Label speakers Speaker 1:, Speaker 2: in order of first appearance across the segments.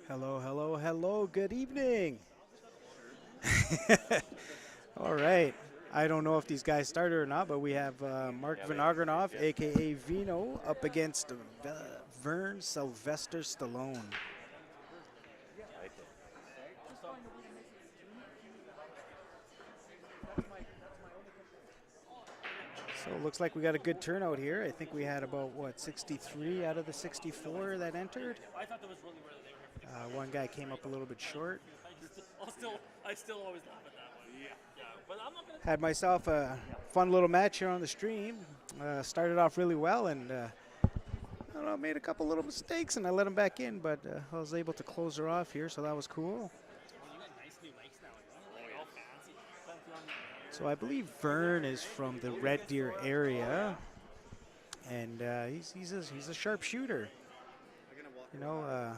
Speaker 1: Hello, hello, hello. Good evening. All right. I don't know if these guys started or not, but we have Mark Vinogradov, aka Vino, up against Vern Sylvester Stallone. So it looks like we got a good turnout here. I think we had about, what, 63 out of the 64 that entered.
Speaker 2: I thought that was really where they were.
Speaker 1: One guy came up a little bit short.
Speaker 2: I still always laugh at that one. Yeah, but I'm not gonna.
Speaker 1: Had myself a fun little match here on the stream. Started off really well and I don't know, made a couple little mistakes and I let him back in, but I was able to close her off here, so that was cool.
Speaker 2: Oh, you got nice new mics now. Like all fancy.
Speaker 1: So I believe Vern is from the Red Deer area, and he's a sharp shooter. You know,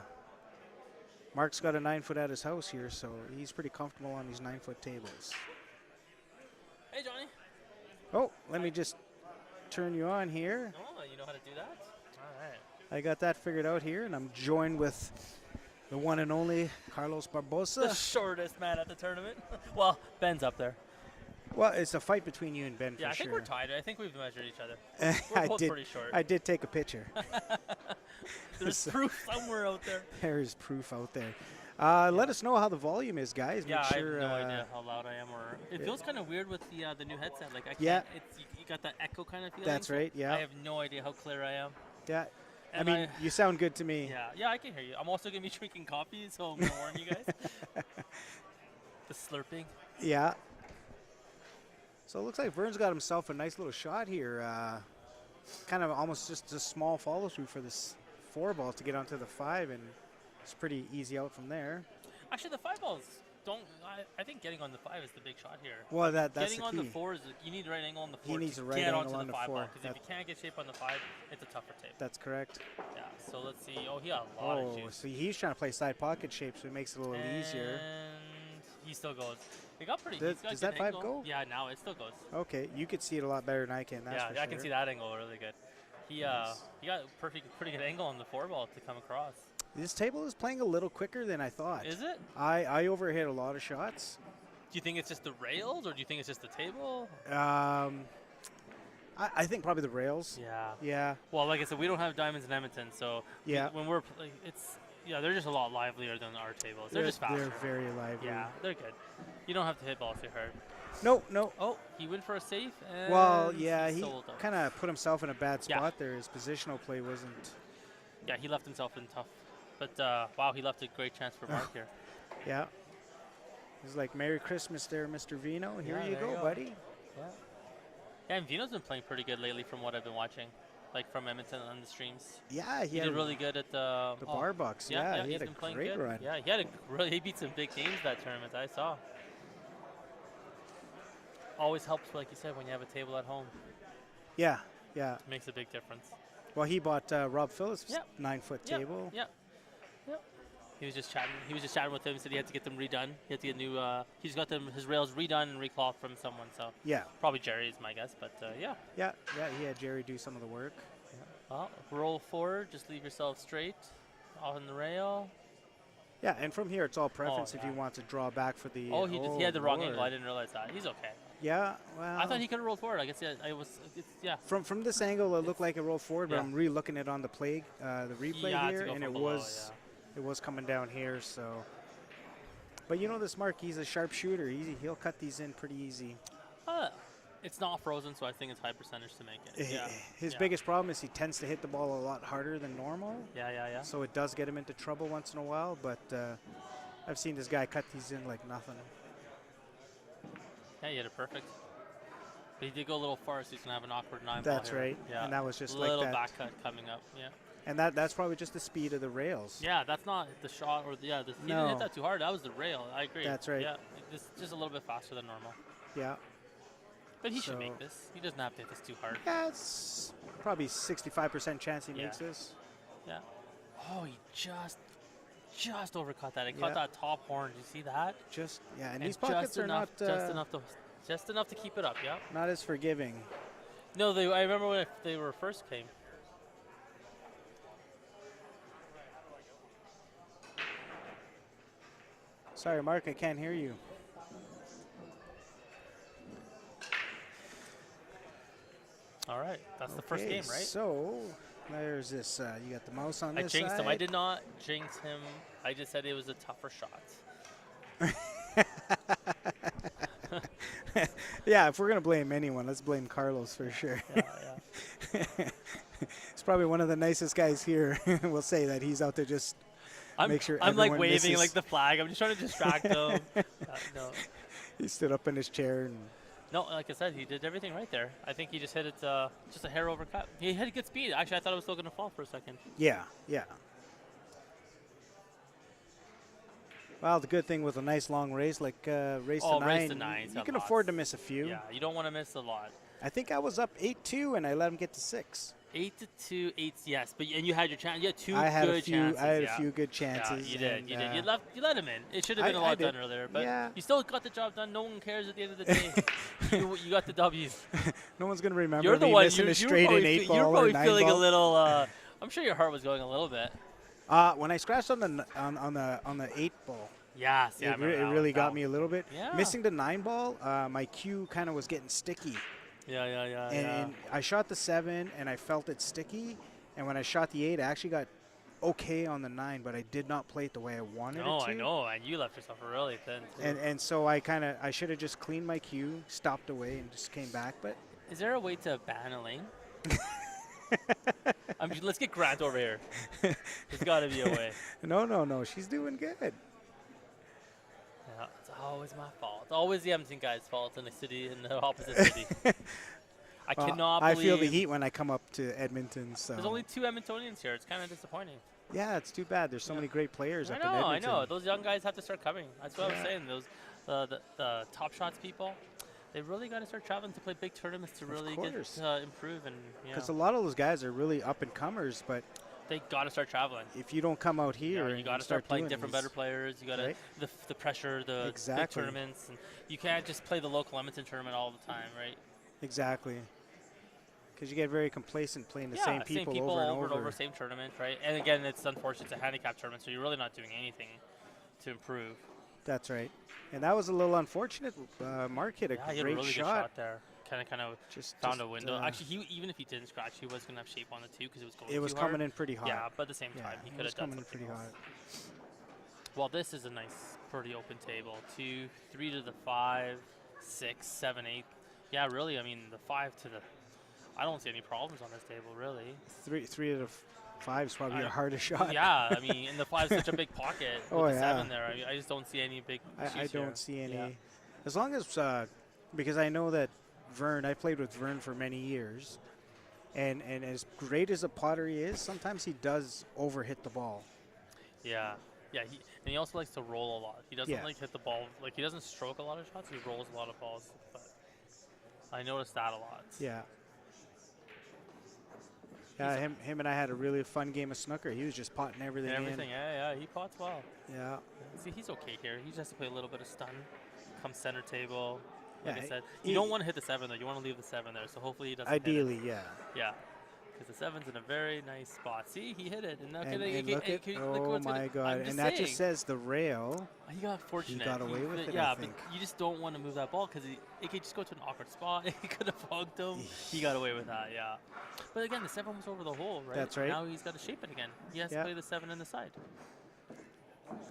Speaker 1: Mark's got a 9-foot at his house here, so he's pretty comfortable on these 9-foot tables.
Speaker 2: Hey, Johnny.
Speaker 1: Oh, let me just turn you on here.
Speaker 2: Oh, you know how to do that? All right.
Speaker 1: I got that figured out here, and I'm joined with the one and only Carlos
Speaker 2: The
Speaker 1: Barbosa.
Speaker 2: shortest man at the tournament. Well, Ben's up there.
Speaker 1: Well, it's a fight between you and Ben
Speaker 2: Yeah,
Speaker 1: for
Speaker 2: I think
Speaker 1: sure.
Speaker 2: we're tied. I think we've measured each other. We're both pretty short.
Speaker 1: I did take a picture.
Speaker 2: There's proof somewhere out there.
Speaker 1: There's proof out there. Let us know how the volume is, guys.
Speaker 2: Yeah,
Speaker 1: Make sure,
Speaker 2: I have no idea how loud I am, or it feels kind of weird with the new headset. Like I can't.
Speaker 1: Yeah.
Speaker 2: You got that echo kind of feeling.
Speaker 1: That's
Speaker 2: so
Speaker 1: right, yeah.
Speaker 2: I have no idea how clear I am.
Speaker 1: Yeah. I
Speaker 2: And
Speaker 1: mean, you sound good to me.
Speaker 2: Yeah, I can hear you. I'm also gonna be drinking coffee, so I'm gonna warn you guys. The slurping.
Speaker 1: Yeah. So it looks like Vern's got himself a nice little shot here. Kind of almost just a small follow through for this 4-ball to get onto the 5, and it's pretty easy out from there.
Speaker 2: Actually, the 5-balls don't. I think getting on the 5 is the big shot here.
Speaker 1: Well, that's
Speaker 2: getting
Speaker 1: the
Speaker 2: on
Speaker 1: key.
Speaker 2: the 4 is you need the right angle on the 4.
Speaker 1: He needs
Speaker 2: to
Speaker 1: a right
Speaker 2: get
Speaker 1: angle
Speaker 2: onto
Speaker 1: on
Speaker 2: the
Speaker 1: the
Speaker 2: 5
Speaker 1: 4.
Speaker 2: ball, because if you can't get shape on the 5, it's a tougher tape.
Speaker 1: That's correct.
Speaker 2: Yeah. So let's see. Oh, he got a lot of
Speaker 1: Oh,
Speaker 2: juice.
Speaker 1: so he's trying to play side pocket shape, so it makes it a little easier.
Speaker 2: And he still goes. It got pretty.
Speaker 1: Does-
Speaker 2: he's got
Speaker 1: does
Speaker 2: good
Speaker 1: that 5
Speaker 2: angle.
Speaker 1: go?
Speaker 2: Yeah, now it still goes.
Speaker 1: Okay, you could see it a lot better than I can. That's
Speaker 2: Yeah,
Speaker 1: for sure.
Speaker 2: I can see that angle really good. He got pretty good angle on the 4-ball to come across.
Speaker 1: This table is playing a little quicker than I thought.
Speaker 2: Is it?
Speaker 1: I overhit a lot of shots.
Speaker 2: Do you think it's just the rails, or do you think it's just the table?
Speaker 1: I think probably the rails.
Speaker 2: Yeah.
Speaker 1: Yeah.
Speaker 2: Well, like I said, we don't have diamonds in Edmonton, so
Speaker 1: Yeah.
Speaker 2: when we're they're just a lot livelier than our tables. They're just faster.
Speaker 1: They're very lively.
Speaker 2: Yeah, they're good. You don't have to hit balls too hard.
Speaker 1: No.
Speaker 2: Oh, he went for a safe. And
Speaker 1: Well, yeah, he
Speaker 2: sold out.
Speaker 1: kind of put himself in a bad
Speaker 2: Yeah.
Speaker 1: spot there. His positional play wasn't.
Speaker 2: Yeah, he left himself in tough. But wow, he left a great chance for Mark here.
Speaker 1: Yeah. He's like, "Merry Christmas, there, Mr. Vino. Here
Speaker 2: Yeah,
Speaker 1: you
Speaker 2: there
Speaker 1: go,
Speaker 2: you go.
Speaker 1: buddy."
Speaker 2: Yeah. Yeah, and Vino's been playing pretty good lately from what I've been watching, like from Edmonton on the streams.
Speaker 1: Yeah,
Speaker 2: He did really good at the
Speaker 1: bar bucks. Yeah, he
Speaker 2: he's
Speaker 1: had a
Speaker 2: been playing
Speaker 1: great
Speaker 2: good.
Speaker 1: run.
Speaker 2: Yeah, he beat some big games that tournament. I saw. Always helps, like you said, when you have a table at home.
Speaker 1: Yeah.
Speaker 2: Makes a big difference.
Speaker 1: Well, he bought Rob Phillips'
Speaker 2: Yep.
Speaker 1: 9-foot
Speaker 2: Yep,
Speaker 1: table.
Speaker 2: Yep. He was just chatting with him. Said he had to get them redone. He had to get new. He's got his rails redone and reclothed from someone. So
Speaker 1: Yeah.
Speaker 2: probably Jerry is my guess. But yeah.
Speaker 1: Yeah. He had Jerry do some of the work.
Speaker 2: Well, roll forward. Just leave yourself straight on the rail.
Speaker 1: Yeah, and from here it's all preference if
Speaker 2: yeah.
Speaker 1: you want to draw back for the.
Speaker 2: Oh, he had the wrong
Speaker 1: Lord.
Speaker 2: angle. I didn't realize that. He's okay.
Speaker 1: Yeah, well.
Speaker 2: I thought he could have rolled forward. I guess yeah.
Speaker 1: From this angle, it looked like it rolled forward, but
Speaker 2: Yeah.
Speaker 1: I'm re-looking it on the the replay
Speaker 2: Yeah, to
Speaker 1: here,
Speaker 2: go
Speaker 1: and
Speaker 2: from
Speaker 1: it
Speaker 2: below,
Speaker 1: was coming down here. So, but you know this Mark, he's a sharp shooter. He'll cut these in pretty easy.
Speaker 2: It's not frozen, so I think it's high percentage to make it. Yeah.
Speaker 1: His
Speaker 2: yeah.
Speaker 1: biggest problem is he tends to hit the ball a lot harder than normal.
Speaker 2: Yeah.
Speaker 1: So it does get him into trouble once in a while. But I've seen this guy cut these in like nothing.
Speaker 2: Yeah, he hit it perfect. But he did go a little far, so he's gonna have an awkward 9-ball.
Speaker 1: That's
Speaker 2: here.
Speaker 1: right.
Speaker 2: Yeah.
Speaker 1: And that was just
Speaker 2: little
Speaker 1: like that.
Speaker 2: back cut coming up. Yeah.
Speaker 1: And that's probably just the speed of the rails.
Speaker 2: Yeah, that's not the shot or he
Speaker 1: No.
Speaker 2: didn't hit that too hard. That was the rail. I agree.
Speaker 1: That's right.
Speaker 2: Yeah, just a little bit faster than normal.
Speaker 1: Yeah.
Speaker 2: But he should
Speaker 1: So-
Speaker 2: make this. He doesn't have to hit this too hard.
Speaker 1: Yeah, it's probably 65% chance he
Speaker 2: Yeah.
Speaker 1: makes this.
Speaker 2: Yeah. Oh, he just overcut that. He
Speaker 1: Yeah.
Speaker 2: caught that top horn. Did you see that?
Speaker 1: And these pockets are not
Speaker 2: just enough to keep it up. Yeah.
Speaker 1: not as forgiving.
Speaker 2: No, I remember when they were first came.
Speaker 1: Sorry, Mark, I can't hear you.
Speaker 2: All right, that's the first game, right?
Speaker 1: So there's this. You got the mouse on
Speaker 2: I
Speaker 1: this
Speaker 2: jinxed
Speaker 1: side.
Speaker 2: him. I did not jinx him. I just said it was a tougher shot.
Speaker 1: Yeah, if we're gonna blame anyone, let's blame Carlos for sure.
Speaker 2: Yeah.
Speaker 1: He's probably one of the nicest guys here. We'll say that he's out there just make sure
Speaker 2: I'm like
Speaker 1: everyone
Speaker 2: waving
Speaker 1: misses.
Speaker 2: like the flag. I'm just trying to distract him. No.
Speaker 1: He stood up in his chair and
Speaker 2: No, like I said, he did everything right there. I think he just hit it just a hair over cut. He had good speed. Actually, I thought it was still going to fall for a second.
Speaker 1: yeah. Well, the good thing with a nice long race like race to nine, you can afford to miss a few.
Speaker 2: Yeah, you don't want to miss a lot.
Speaker 1: I think I was up 8-2 and I let him get to 6.
Speaker 2: 8-2, 8, yes, and you had your chance. You had two
Speaker 1: I had
Speaker 2: good
Speaker 1: a few.
Speaker 2: chances.
Speaker 1: I had a few good chances.
Speaker 2: Yeah, you did.
Speaker 1: and,
Speaker 2: You did. You let him in. It should have been a lot done earlier, but you still got the job done. No one cares at the end of the day. you got the W's.
Speaker 1: No one's gonna remember
Speaker 2: You're the
Speaker 1: me
Speaker 2: one.
Speaker 1: missing a straight
Speaker 2: probably,
Speaker 1: in 8 ball
Speaker 2: you're probably
Speaker 1: or 9
Speaker 2: feeling
Speaker 1: ball.
Speaker 2: a little. I'm sure your heart was going a little bit.
Speaker 1: When I scratched on the 8 ball,
Speaker 2: Yes, yeah,
Speaker 1: it really got me a little bit.
Speaker 2: Yeah.
Speaker 1: Missing the 9 ball, my cue kind of was getting sticky.
Speaker 2: Yeah.
Speaker 1: And I shot the 7 and I felt it sticky. And when I shot the 8, I actually got okay on the 9, but I did not play it the way I wanted it to.
Speaker 2: No, I know, and you left yourself really thin. Too.
Speaker 1: And so I should have just cleaned my cue, stopped away, and just came back. But
Speaker 2: is there a way to ban a lane? Let's get Grant over here. There's got to be a way.
Speaker 1: No. She's doing good.
Speaker 2: Yeah, it's always my fault. It's always the Edmonton guy's fault in the opposite city. I cannot believe.
Speaker 1: I feel the heat when I come up to Edmonton. So
Speaker 2: there's only 2 Edmontonians here. It's kind of disappointing.
Speaker 1: Yeah, it's too bad. There's so many great players up in Edmonton.
Speaker 2: I know. Those young guys have to start coming. That's what I was saying. Those the top shots people, they really got to start traveling to play big tournaments to really get improve and.
Speaker 1: Because a lot of those guys are really up and comers, but
Speaker 2: they got to start traveling.
Speaker 1: If you don't come out here,
Speaker 2: you got to start playing different, better players. You got to the pressure, the big tournaments, and you can't just play the local Edmonton tournament all the time, right?
Speaker 1: Exactly. Because you get very complacent playing the same people over and over.
Speaker 2: Same tournament, right? And again, it's unfortunate, it's a handicap tournament, so you're really not doing anything to improve.
Speaker 1: That's right. And that was a little unfortunate. Mark hit a great
Speaker 2: he had a really
Speaker 1: shot.
Speaker 2: Good shot there. Kind of just found a window. Actually, even if he didn't scratch, he was going to have shape on it too because it was going.
Speaker 1: It was coming in pretty hot.
Speaker 2: Yeah, but at the same time, he could have done something else. Well, this is a nice, pretty open table. 2, 3 to the 5, 6, 7, 8. Yeah, really. I mean, the 5 to the. I don't see any problems on this table, really.
Speaker 1: 3 to the 5 is probably your hardest shot.
Speaker 2: Yeah, I mean, and the 5 is such a big pocket with the 7 there. I just don't see any big issues
Speaker 1: I don't see any.
Speaker 2: Yeah.
Speaker 1: As long as, because I know that Vern, I played with Vern for many years, and as great as a potter he is, sometimes he does overhit the ball.
Speaker 2: Yeah. And he also likes to roll a lot. He doesn't like hit the ball. Like, he doesn't stroke a lot of shots. He rolls a lot of balls. But I noticed that a lot.
Speaker 1: Yeah. Yeah, him and I had a really fun game of snooker. He was just potting everything in.
Speaker 2: Yeah, he pots well.
Speaker 1: Yeah.
Speaker 2: See, he's okay here. He just has to play a little bit of stun. Come center table. Like I said, you
Speaker 1: he
Speaker 2: don't want to hit the 7 though. You want to leave the 7 there. So hopefully he doesn't.
Speaker 1: Ideally,
Speaker 2: hit it. Yeah. Because the 7's in a very nice spot. See, he hit it.
Speaker 1: Oh my God! And that just says the rail.
Speaker 2: He got fortunate.
Speaker 1: He got away with it.
Speaker 2: Yeah, but you just don't want to move that ball because it could just go to an awkward spot. He could have fogged him. He got away with that. Yeah. But again, the 7 was over the hole, right?
Speaker 1: That's right.
Speaker 2: Now he's got to shape it again. He has to play the 7 in the side.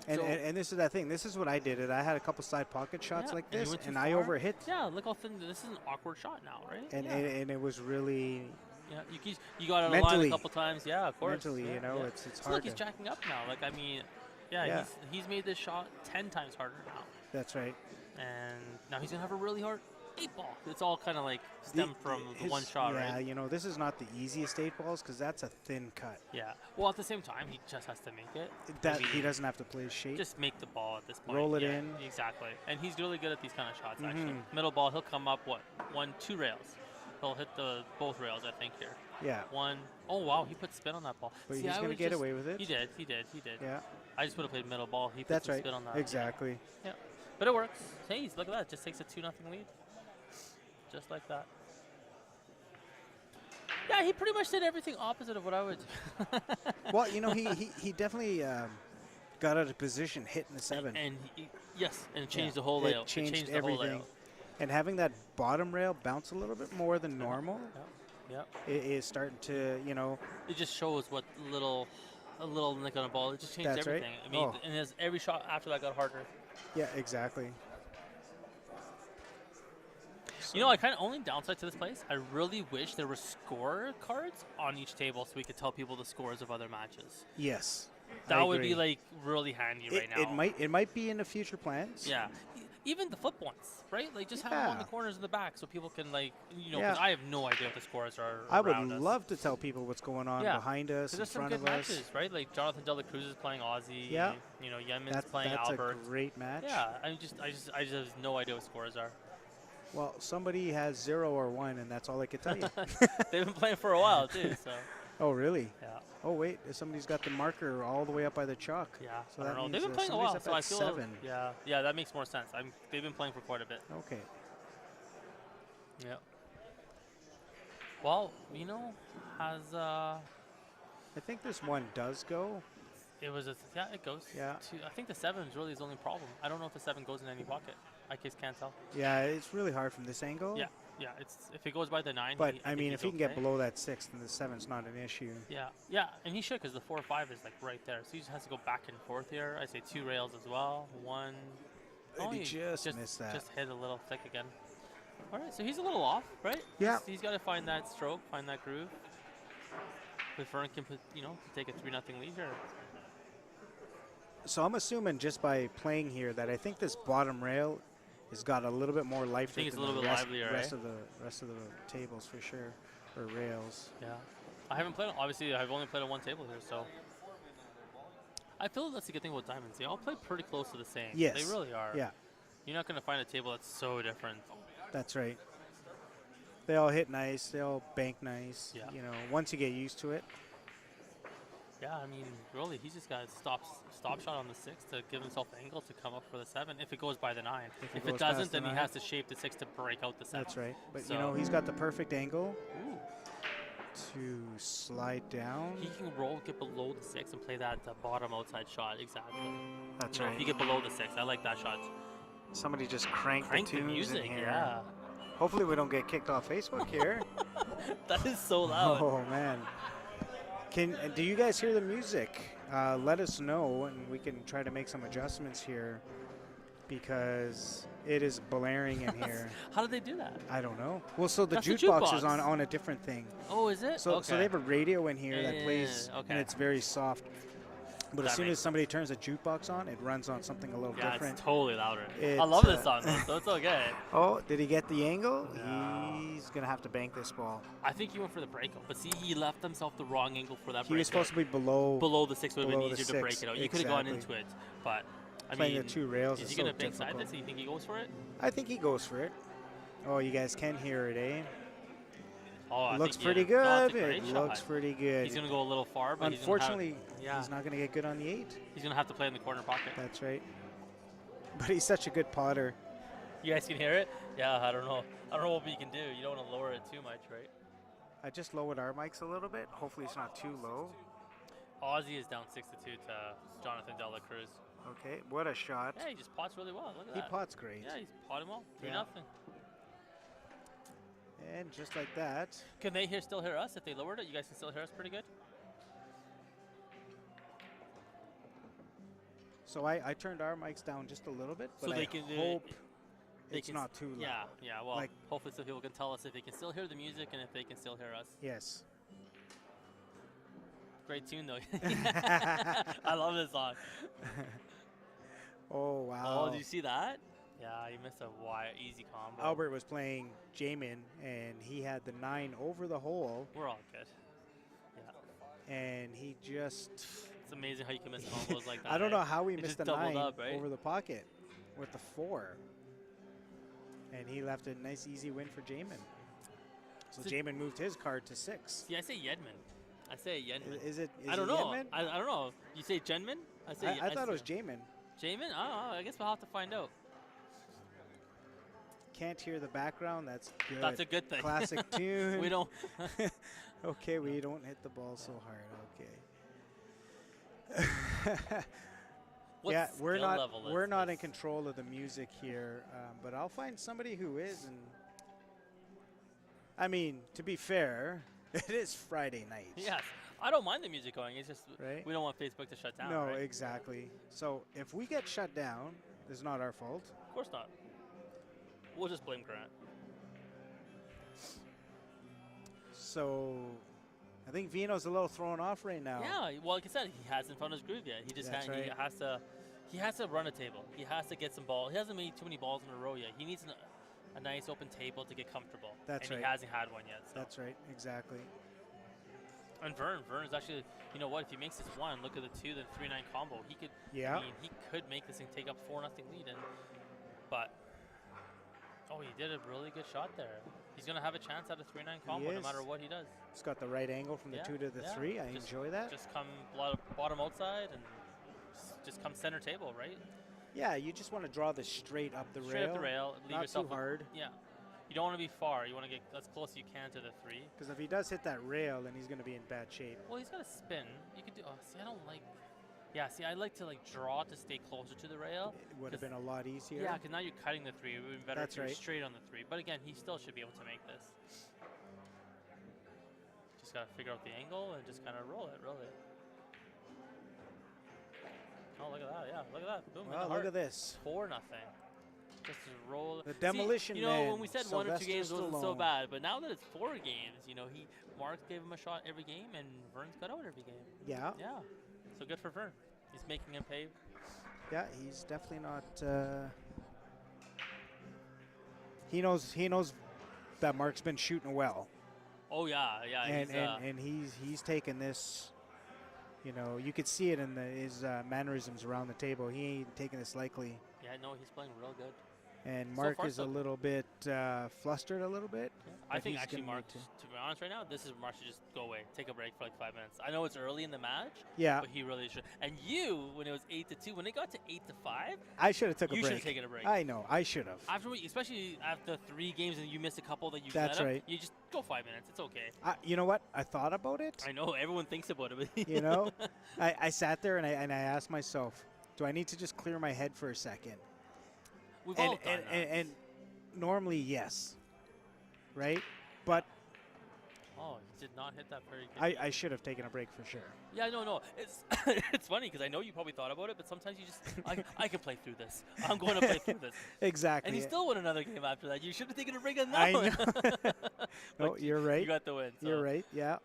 Speaker 1: And this is that thing. This is what I did. I had a couple side pocket shots like this, and I overhit.
Speaker 2: Yeah, look how thin. This is an awkward shot now, right?
Speaker 1: And it was really.
Speaker 2: Yeah, you got it line a couple times. Yeah, of course.
Speaker 1: Mentally, it's hard.
Speaker 2: Look, he's jacking up now. Like, I mean, he's made this shot 10 times harder now.
Speaker 1: That's right.
Speaker 2: And now he's going to have a really hard 8 ball. It's all kind of like stemmed from the one shot, right?
Speaker 1: Yeah, this is not the easiest 8 balls because that's a thin cut.
Speaker 2: Yeah. Well, at the same time, he just has to make it.
Speaker 1: He doesn't have to play his shape.
Speaker 2: Just make the ball at this point.
Speaker 1: Roll it in.
Speaker 2: Exactly. And he's really good at these kind of shots, actually. Middle ball, he'll come up, 2 rails. He'll hit both rails, I think, here.
Speaker 1: Yeah.
Speaker 2: 1. Oh, wow, he put spin on that ball.
Speaker 1: But he's going to get away with it.
Speaker 2: He did.
Speaker 1: Yeah.
Speaker 2: I just would have played middle ball. He put spin on that.
Speaker 1: Exactly.
Speaker 2: Yeah. But it works. Hey, look at that. Just takes a 2-0 lead. Just like that. Yeah, he pretty much did everything opposite of what I would do.
Speaker 1: Well, he definitely got out of position, hitting the 7.
Speaker 2: Yes, and it changed the whole layout.
Speaker 1: It changed everything.
Speaker 2: The whole layout.
Speaker 1: And having that bottom rail bounce a little bit more than normal, it is starting to, you know.
Speaker 2: It just shows what a little nick on a ball. It just changed everything.
Speaker 1: Right.
Speaker 2: I mean, and every shot after that got harder.
Speaker 1: Yeah, exactly.
Speaker 2: So, you know, I kind of only downside to this place, I really wish there were score cards on each table so we could tell people the scores of other matches.
Speaker 1: Yes.
Speaker 2: That would be like really handy right now.
Speaker 1: It might be in the future plans.
Speaker 2: Yeah. Even the flip ones, right? Like just have them on the corners in the back so people can because I have no idea what the scores are.
Speaker 1: I would love to tell people what's going on behind us, in front of us.
Speaker 2: There's some good matches, right? Like Jonathan De La Cruz is playing Aussie.
Speaker 1: Yeah.
Speaker 2: You know, Yemen's playing Albert.
Speaker 1: That's a great match.
Speaker 2: Yeah. I just have no idea what scores are.
Speaker 1: Well, somebody has 0 or 1, and that's all I could tell you.
Speaker 2: They've been playing for a while too. So.
Speaker 1: Oh really?
Speaker 2: Yeah.
Speaker 1: Oh wait, somebody's got the marker all the way up by the chalk.
Speaker 2: Yeah.
Speaker 1: So
Speaker 2: I don't know. They've been playing a while, so I feel 7. Yeah, that makes more sense. They've been playing for quite a bit.
Speaker 1: Okay.
Speaker 2: Yeah. Well, you know, I
Speaker 1: think this one does go.
Speaker 2: It goes.
Speaker 1: Yeah.
Speaker 2: I think the 7 is really his only problem. I don't know if the 7 goes in any pocket. I just can't tell.
Speaker 1: Yeah, it's really hard from this angle.
Speaker 2: Yeah. Yeah, if it goes by the 9.
Speaker 1: But I mean, if he can get below that 6, then the 7's not an issue.
Speaker 2: Yeah, and he should because the 4-5 is like right there. So he just has to go back and forth here. I say 2 rails as well. 1.
Speaker 1: Oh, he just missed that.
Speaker 2: Just hit a little thick again. All right, so he's a little off, right?
Speaker 1: Yeah.
Speaker 2: He's got to find that stroke, find that groove. But Fern can take a 3-0 lead here.
Speaker 1: So I'm assuming just by playing here that I think this bottom rail has got a little bit more life to it than the rest of the tables for sure, or rails.
Speaker 2: Yeah, I haven't played. Obviously, I've only played on one table here, so I feel that's the good thing about diamonds. They all play pretty close to the same.
Speaker 1: Yes,
Speaker 2: they really are.
Speaker 1: Yeah,
Speaker 2: you're not going to find a table that's so different.
Speaker 1: That's right. They all hit nice. They all bank nice.
Speaker 2: Yeah.
Speaker 1: You know, once you get used to it.
Speaker 2: Yeah, I mean, really, he's just got a stop shot on the 6 to give himself angle to come up for the 7 if it goes by the 9. If it doesn't, then he has to shape the 6 to break out the 7.
Speaker 1: That's right. But, you know, he's got the perfect angle to slide down.
Speaker 2: He can get below the 6 and play that bottom outside shot. Exactly.
Speaker 1: That's right.
Speaker 2: If you get below the 6, I like that shot.
Speaker 1: Somebody just cranked the
Speaker 2: music
Speaker 1: in here.
Speaker 2: Yeah.
Speaker 1: Hopefully we don't get kicked off Facebook here.
Speaker 2: That is so loud.
Speaker 1: Oh, man. Do you guys hear the music? Let us know, and we can try to make some adjustments here because it is blaring in here.
Speaker 2: How did they do that?
Speaker 1: I don't know. Well, so the jukebox is on a different thing.
Speaker 2: Oh, is it?
Speaker 1: So they have a radio in here that plays,
Speaker 2: okay.
Speaker 1: and it's very soft. But as soon as somebody turns a jukebox on, it runs on something a little different.
Speaker 2: Yeah, it's totally louder. I love this song, though, so it's okay.
Speaker 1: Oh, did he get the angle?
Speaker 2: No.
Speaker 1: He's going to have to bank this ball.
Speaker 2: I think he went for the breakout, but see, he left himself the wrong angle for that breakout.
Speaker 1: He was supposed to be below
Speaker 2: the 6 would have been easier to break it out. You could have gone into it, but I
Speaker 1: playing
Speaker 2: mean,
Speaker 1: the 2 rails
Speaker 2: is he going to bank side this? Do you think he goes for it?
Speaker 1: I think he goes for it. Oh, you guys can hear it, eh?
Speaker 2: Oh,
Speaker 1: looks pretty good. It looks pretty good.
Speaker 2: He's going to go a little far, but
Speaker 1: unfortunately, he's not going to get good on the 8.
Speaker 2: He's going to have to play in the corner pocket.
Speaker 1: That's right. But he's such a good potter.
Speaker 2: You guys can hear it? Yeah, I don't know. I don't know what we can do. You don't want to lower it too much, right?
Speaker 1: I just lowered our mics a little bit. Hopefully it's not too low.
Speaker 2: Aussie is down 6-2 to Jonathan De La Cruz.
Speaker 1: Okay, what a shot.
Speaker 2: Yeah, he just pots really well. Look at that.
Speaker 1: He pots great.
Speaker 2: Yeah, he's potting well. 3-0.
Speaker 1: And just like that.
Speaker 2: Can they still hear us if they lowered it? You guys can still hear us pretty good?
Speaker 1: So I turned our mics down just a little bit, but
Speaker 2: so
Speaker 1: I hope it's not too loud.
Speaker 2: Yeah, well, hopefully some people can tell us if they can still hear the music and if they can still hear us.
Speaker 1: Yes.
Speaker 2: Great tune, though. I love this song.
Speaker 1: Oh, wow.
Speaker 2: Oh, did you see that? Yeah, you missed a easy combo.
Speaker 1: Albert was playing Jamin, and he had the 9 over the hole.
Speaker 2: We're all good. Yeah.
Speaker 1: And he just...
Speaker 2: It's amazing how you can miss combos like that.
Speaker 1: I don't know how he missed the 9
Speaker 2: up, right?
Speaker 1: over the pocket with the 4. And he left a nice, easy win for Jamin. So Jamin moved his card to 6.
Speaker 2: See, I say Yedman. I say Yedman.
Speaker 1: Is it
Speaker 2: I don't know.
Speaker 1: Yedman?
Speaker 2: I don't know. You say Jenman?
Speaker 1: I thought it was Jamin.
Speaker 2: Jamin? I don't know. I guess we'll have to find out.
Speaker 1: Can't hear the background. That's good.
Speaker 2: That's a good thing.
Speaker 1: Classic tune.
Speaker 2: We don't.
Speaker 1: Okay, we don't hit the ball so hard. Okay.
Speaker 2: What
Speaker 1: yeah,
Speaker 2: skill level is
Speaker 1: we're not
Speaker 2: this?
Speaker 1: in control of the music here, but I'll find somebody who is. And I mean, to be fair, it is Friday night.
Speaker 2: Yes. I don't mind the music going. It's just
Speaker 1: Right?
Speaker 2: we don't want Facebook to shut down,
Speaker 1: No,
Speaker 2: right?
Speaker 1: exactly. So if we get shut down, it's not our fault.
Speaker 2: Of course not. We'll just blame Grant.
Speaker 1: So I think Vino's a little thrown off right now.
Speaker 2: Yeah, well, like I said, he hasn't found his groove yet. He just
Speaker 1: That's
Speaker 2: he
Speaker 1: right.
Speaker 2: has to run a table. He has to get some ball. He hasn't made too many balls in a row yet. He needs a nice open table to get comfortable.
Speaker 1: That's
Speaker 2: and
Speaker 1: right.
Speaker 2: he hasn't had one yet. So.
Speaker 1: That's right, exactly.
Speaker 2: And Vern is actually, you know what? If he makes this one, look at the 2, then 3-9 combo. He could.
Speaker 1: Yeah.
Speaker 2: I mean, he could make this thing take up 4-0 lead, but oh, he did a really good shot there. He's gonna have a chance at a 3-9 combo no matter what he does.
Speaker 1: He's got the right angle from the 2 to the 3. I enjoy that.
Speaker 2: Just come bottom outside and just come center table, right?
Speaker 1: Yeah, you just want to draw this straight up the rail.
Speaker 2: Straight up the rail. Leave
Speaker 1: not
Speaker 2: yourself
Speaker 1: too hard.
Speaker 2: Yeah. You don't want to be far. You want to get as close as you can to the 3.
Speaker 1: Because if he does hit that rail, then he's going to be in bad shape.
Speaker 2: Well, he's got to spin. You could do. Oh, see, I don't like. Yeah, see, I like to draw to stay closer to the rail.
Speaker 1: It would have been a lot easier.
Speaker 2: Yeah, because now you're cutting the 3. It would be better
Speaker 1: That's
Speaker 2: if you were
Speaker 1: right.
Speaker 2: straight on the 3. But again, he still should be able to make this. Just got to figure out the angle and just kind of roll it, really. Oh, look at that. Yeah, look at that. Boom.
Speaker 1: Well, look at this.
Speaker 2: 4-0. Just to roll.
Speaker 1: The demolition
Speaker 2: See, you know,
Speaker 1: man,
Speaker 2: when we said
Speaker 1: Sylvester
Speaker 2: 1 or 2 games wasn't so
Speaker 1: Stallone.
Speaker 2: bad, but now that it's 4 games, you know, Mark gave him a shot every game, and Vern's got out every game.
Speaker 1: Yeah.
Speaker 2: Yeah. So good for Vern. He's making him pay.
Speaker 1: Yeah, he's definitely not. He knows that Mark's been shooting well.
Speaker 2: Oh yeah, yeah.
Speaker 1: And he's taken this. You know, you could see it in his mannerisms around the table. He ain't taking this lightly.
Speaker 2: Yeah, no, he's playing real good.
Speaker 1: And
Speaker 2: So
Speaker 1: Mark
Speaker 2: far,
Speaker 1: is
Speaker 2: so
Speaker 1: a little bit flustered a little bit.
Speaker 2: Yeah. I
Speaker 1: but
Speaker 2: think
Speaker 1: he's
Speaker 2: actually
Speaker 1: gonna
Speaker 2: Mark,
Speaker 1: need
Speaker 2: to be honest right now, Mark should just go away, take a break for like 5 minutes. I know it's early in the match,
Speaker 1: Yeah,
Speaker 2: but he really should. And you, when it was 8-2, when it got to 8-5,
Speaker 1: I should have took a
Speaker 2: you
Speaker 1: break.
Speaker 2: should have taken a break.
Speaker 1: I know, I should have.
Speaker 2: Especially after 3 games and you missed a couple that you
Speaker 1: That's
Speaker 2: let up,
Speaker 1: right.
Speaker 2: you just go 5 minutes. It's okay.
Speaker 1: You know what? I thought about it.
Speaker 2: I know everyone thinks about it. But
Speaker 1: You know, I sat there and I asked myself, do I need to just clear my head for a second?
Speaker 2: We've all done that.
Speaker 1: And normally, yes, right? But
Speaker 2: Oh, he did not hit that very good.
Speaker 1: I should have taken a break for sure.
Speaker 2: Yeah, no. It's it's funny because I know you probably thought about it, but sometimes you just I can play through this. I'm going to play through this.
Speaker 1: Exactly.
Speaker 2: And he still won another game after that. You should have taken a break on that
Speaker 1: I
Speaker 2: one.
Speaker 1: know. No, you're right.
Speaker 2: You got the win. So.
Speaker 1: You're right. Yeah.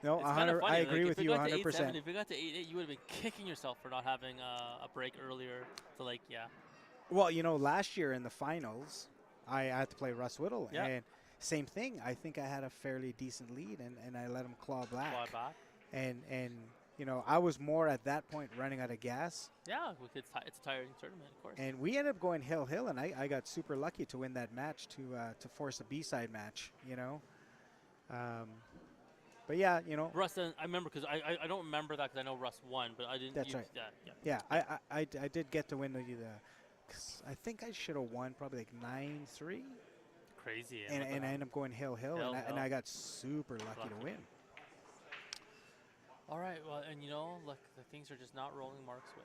Speaker 1: No,
Speaker 2: It's kind of funny.
Speaker 1: I agree with you 100%.
Speaker 2: If we got to 8-8, you would have been kicking yourself for not having a break earlier. So yeah.
Speaker 1: Well, you know, last year in the finals, I had to play Russ Whittle,
Speaker 2: Yeah.
Speaker 1: and same thing. I think I had a fairly decent lead, and I let him claw back. And you know, I was more at that point running out of gas.
Speaker 2: Yeah, it's a tiring tournament, of course.
Speaker 1: And we ended up going hill, and I got super lucky to win that match to force a B-side match. You know. But yeah, you know.
Speaker 2: Russ, I remember because I don't remember that because I know Russ won, but I didn't.
Speaker 1: That's right.
Speaker 2: Yeah.
Speaker 1: Yeah, I did get to win the. Cause I think I should have won probably like 9-3.
Speaker 2: Crazy.
Speaker 1: And I ended up going hill, and I got super lucky to win.
Speaker 2: All right, well, and you know, look, the things are just not rolling Mark's way.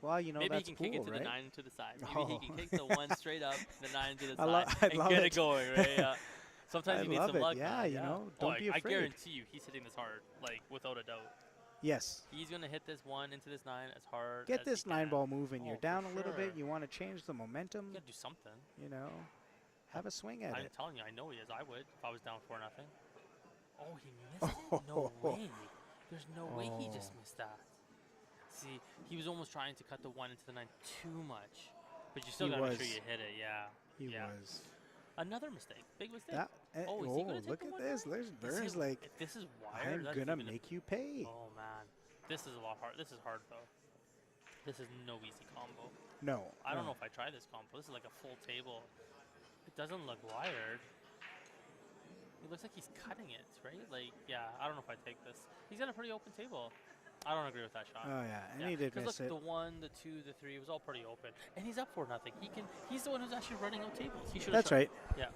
Speaker 1: Well, you know,
Speaker 2: maybe
Speaker 1: that's
Speaker 2: he can kick it to
Speaker 1: right?
Speaker 2: the 9 to the side. Maybe he can kick the 1 straight up, the 9 to the side,
Speaker 1: I
Speaker 2: and
Speaker 1: love
Speaker 2: get
Speaker 1: it.
Speaker 2: it going, right? Yeah. Sometimes
Speaker 1: I
Speaker 2: you need
Speaker 1: love
Speaker 2: some
Speaker 1: it.
Speaker 2: luck.
Speaker 1: Yeah,
Speaker 2: man.
Speaker 1: you know, don't be
Speaker 2: I
Speaker 1: afraid.
Speaker 2: guarantee you, he's hitting this hard, like without a doubt.
Speaker 1: Yes.
Speaker 2: He's gonna hit this 1 into this 9 as hard.
Speaker 1: Get
Speaker 2: as
Speaker 1: this
Speaker 2: he
Speaker 1: 9
Speaker 2: can.
Speaker 1: ball moving. You're
Speaker 2: Oh,
Speaker 1: down
Speaker 2: for
Speaker 1: a little bit.
Speaker 2: sure.
Speaker 1: You want to change the momentum.
Speaker 2: You gotta do something.
Speaker 1: You know, have a swing at
Speaker 2: I'm
Speaker 1: it.
Speaker 2: telling you, I know he is. I would if I was down 4-0. Oh, he missed it? No way. There's no way he just missed that. See, he was almost trying to cut the 1 into the 9 too much. But you still
Speaker 1: He
Speaker 2: got to make
Speaker 1: was.
Speaker 2: sure you hit it, yeah.
Speaker 1: He
Speaker 2: yeah.
Speaker 1: was.
Speaker 2: Another mistake. Big mistake.
Speaker 1: That,
Speaker 2: Oh, is he gonna take
Speaker 1: look
Speaker 2: the
Speaker 1: at
Speaker 2: one
Speaker 1: this.
Speaker 2: there?
Speaker 1: There's Burns like,
Speaker 2: If this is wired,
Speaker 1: I'm
Speaker 2: that's
Speaker 1: going to
Speaker 2: even
Speaker 1: make you pay.
Speaker 2: Oh, man. This is a lot hard. This is hard, though. This is no easy combo.
Speaker 1: No.
Speaker 2: I don't know if I try this combo. This is like a full table. It doesn't look wired. It looks like he's cutting it, right? Like, yeah, I don't know if I take this. He's got a pretty open table. I don't agree with that shot.
Speaker 1: Oh, yeah. And he did miss
Speaker 2: look,
Speaker 1: it.
Speaker 2: the 1, the 2, the 3 was all pretty open. And he's up 4-0. He's the one who's actually running out tables. He should have
Speaker 1: That's right.
Speaker 2: Yeah.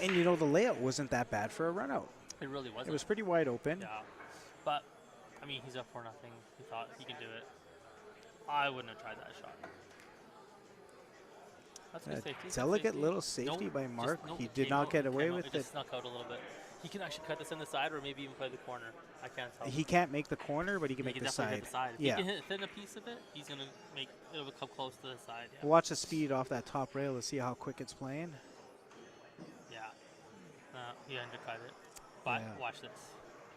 Speaker 1: And, you know, the layout wasn't that bad for a run out.
Speaker 2: It really wasn't.
Speaker 1: It was pretty wide open.
Speaker 2: Yeah. But, I mean, he's up 4-0. He thought he could do it. I wouldn't have tried that shot. That's a good safety.
Speaker 1: Delicate little safety by Mark. He did not get away with it.
Speaker 2: It just snuck out a little bit. He can actually cut this in the side or maybe even play the corner. I can't tell.
Speaker 1: He can't make the corner, but he can make the side.
Speaker 2: Hit the side. If
Speaker 1: yeah.
Speaker 2: he can hit thin a piece of it, he's going to make it come close to the side. Yeah.
Speaker 1: Watch the speed off that top rail to see how quick it's playing.
Speaker 2: Yeah. He undercut it. But watch this.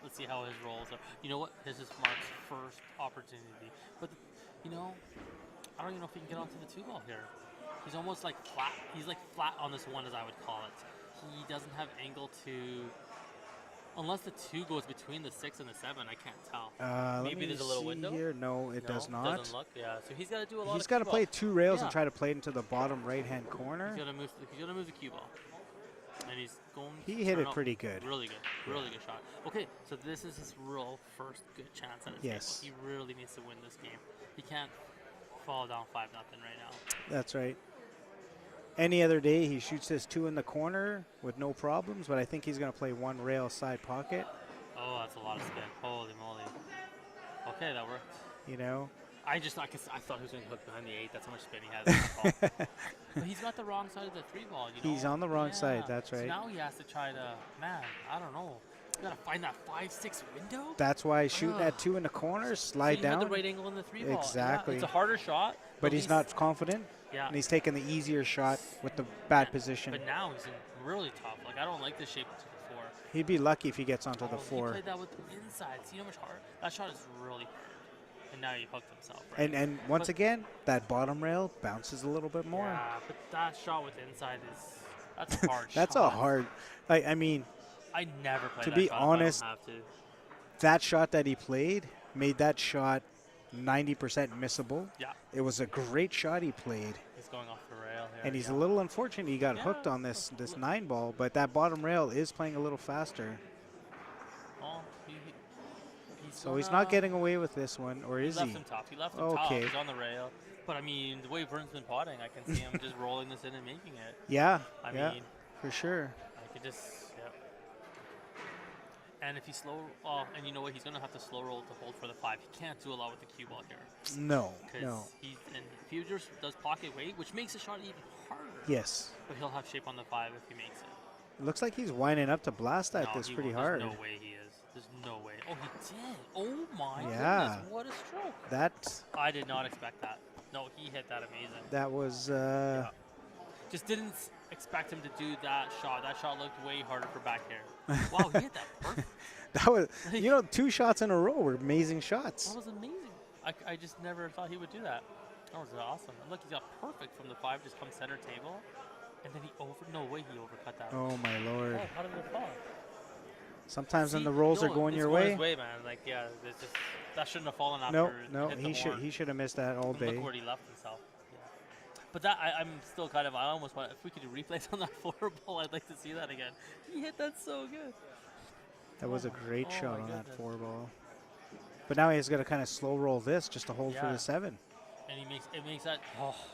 Speaker 2: Let's see how his rolls are. You know what? This is Mark's first opportunity. But, I don't even know if he can get onto the 2-ball here. He's almost like flat. He's like flat on this one, as I would call it. He doesn't have angle to, unless the 2 goes between the 6 and the 7. I can't tell. Maybe there's a little window
Speaker 1: here. No, it does not.
Speaker 2: Doesn't look. Yeah. So he's got to do a lot.
Speaker 1: He's got to play 2 rails and try to play it into the bottom right-hand corner.
Speaker 2: He's got to move the cue ball, and he's going.
Speaker 1: He hit it pretty good.
Speaker 2: Really good. Really good shot. Okay, so this is his real first good chance at his game. He really needs to win this game. He can't fall down 5-0 right now.
Speaker 1: That's right. Any other day, he shoots this 2 in the corner with no problems, but I think he's going to play 1 rail side pocket.
Speaker 2: Oh, that's a lot of spin. Holy moly. Okay, that worked. I thought he was going to hook behind the 8. That's how much spin he has. But he's got the wrong side of the 3-ball.
Speaker 1: He's on the wrong side. That's right.
Speaker 2: So now he has to try to, I don't know. You got to find that 5-6 window.
Speaker 1: That's why shooting at 2 in the corner, slide down.
Speaker 2: He had the right angle in the 3-ball.
Speaker 1: Exactly.
Speaker 2: Yeah, it's a harder shot.
Speaker 1: But he's not confident.
Speaker 2: Yeah.
Speaker 1: And he's taking the easier shot with the bad position.
Speaker 2: But now he's in really tough. Like, I don't like the shape to the 4.
Speaker 1: He'd be lucky if he gets onto the 4.
Speaker 2: He played that with the inside. See how much hard? That shot is really hard. And now he hooked himself. Right?
Speaker 1: And once again, that bottom rail bounces a little bit more.
Speaker 2: Yeah, but that shot with inside that's a hard shot.
Speaker 1: That's a hard. I mean,
Speaker 2: I never played
Speaker 1: to
Speaker 2: that
Speaker 1: be
Speaker 2: shot
Speaker 1: honest,
Speaker 2: if I don't have to.
Speaker 1: That shot that he played made that shot 90% missable.
Speaker 2: Yeah.
Speaker 1: It was a great shot he played.
Speaker 2: He's going off the rail here.
Speaker 1: And he's a little unfortunate he got hooked on this 9-ball, but that bottom rail is playing a little faster.
Speaker 2: Oh,
Speaker 1: so he's not getting away with this one, or is he?
Speaker 2: He left him tough. He left him tough. He's on the rail. But, I mean, the way Vern's been potting, I can see him just rolling this in and making it.
Speaker 1: Yeah,
Speaker 2: I mean,
Speaker 1: for sure.
Speaker 2: I could just, And if he and you know what? He's going to have to slow roll to hold for the 5. He can't do a lot with the cue ball here.
Speaker 1: No.
Speaker 2: And if he just does pocket weight, which makes the shot even harder.
Speaker 1: Yes.
Speaker 2: But he'll have shape on the 5 if he makes it.
Speaker 1: It looks like he's winding up to blast at this pretty hard.
Speaker 2: There's no way he is. There's no way. Oh, he did. Oh, my goodness. What a stroke. I did not expect that. No, he hit that amazing.
Speaker 1: That was...
Speaker 2: Just didn't expect him to do that shot. That shot looked way harder for back here. Wow, he hit that perfect.
Speaker 1: That was, 2 shots in a row were amazing shots.
Speaker 2: That was amazing. I just never thought he would do that. That was awesome. And look, he got perfect from the 5, just come center table. And then no way he overcut that.
Speaker 1: Oh, my Lord.
Speaker 2: Oh, how did it fall?
Speaker 1: Sometimes when the rolls are going your way.
Speaker 2: His way, man. Like, that shouldn't have fallen after.
Speaker 1: No, he should have missed that all day.
Speaker 2: Look where he left himself. But that I'm still kind of. I almost want, if we could do replays on that 4-ball, I'd like to see that again. He hit that so good.
Speaker 1: That was a great shot on that 4-ball. But now he's got to kind of slow roll this just to hold for the 7.
Speaker 2: And it makes that.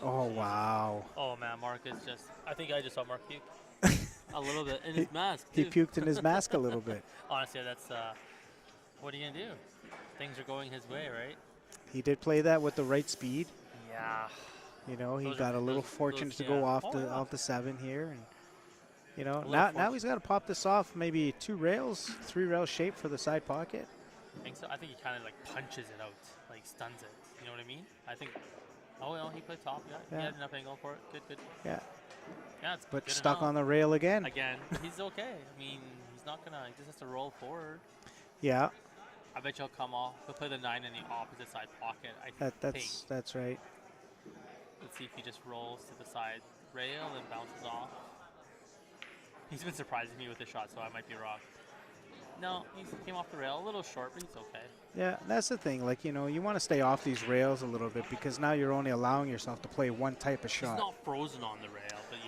Speaker 1: Oh wow.
Speaker 2: Oh man, Mark is just. I think I just saw Mark puke a little bit in his mask.
Speaker 1: He puked in his mask a little bit.
Speaker 2: Honestly, that's. What are you gonna do? Things are going his way, right?
Speaker 1: He did play that with the right speed.
Speaker 2: Yeah.
Speaker 1: He got a little fortunate to go off the 7 here, and now he's got to pop this off. Maybe 2 rails, 3 rail shape for the side pocket.
Speaker 2: I think so. I think he kind of like punches it out, like stuns it. You know what I mean? I think. Oh no, he played top. Yeah, he had enough angle for it. Good.
Speaker 1: Yeah.
Speaker 2: Yeah, it's
Speaker 1: but stuck on the rail again.
Speaker 2: He's okay. I mean, he's not gonna. He just has to roll forward.
Speaker 1: Yeah.
Speaker 2: I bet he'll come off. He'll play the 9 in the opposite side pocket.
Speaker 1: That's right.
Speaker 2: Let's see if he just rolls to the side rail and bounces off. He's been surprising me with this shot, so I might be wrong. No, he came off the rail a little short, but he's okay.
Speaker 1: Yeah, that's the thing. Like, you want to stay off these rails a little bit because now you're only allowing yourself to play one type of shot.
Speaker 2: He's not frozen on the rail, but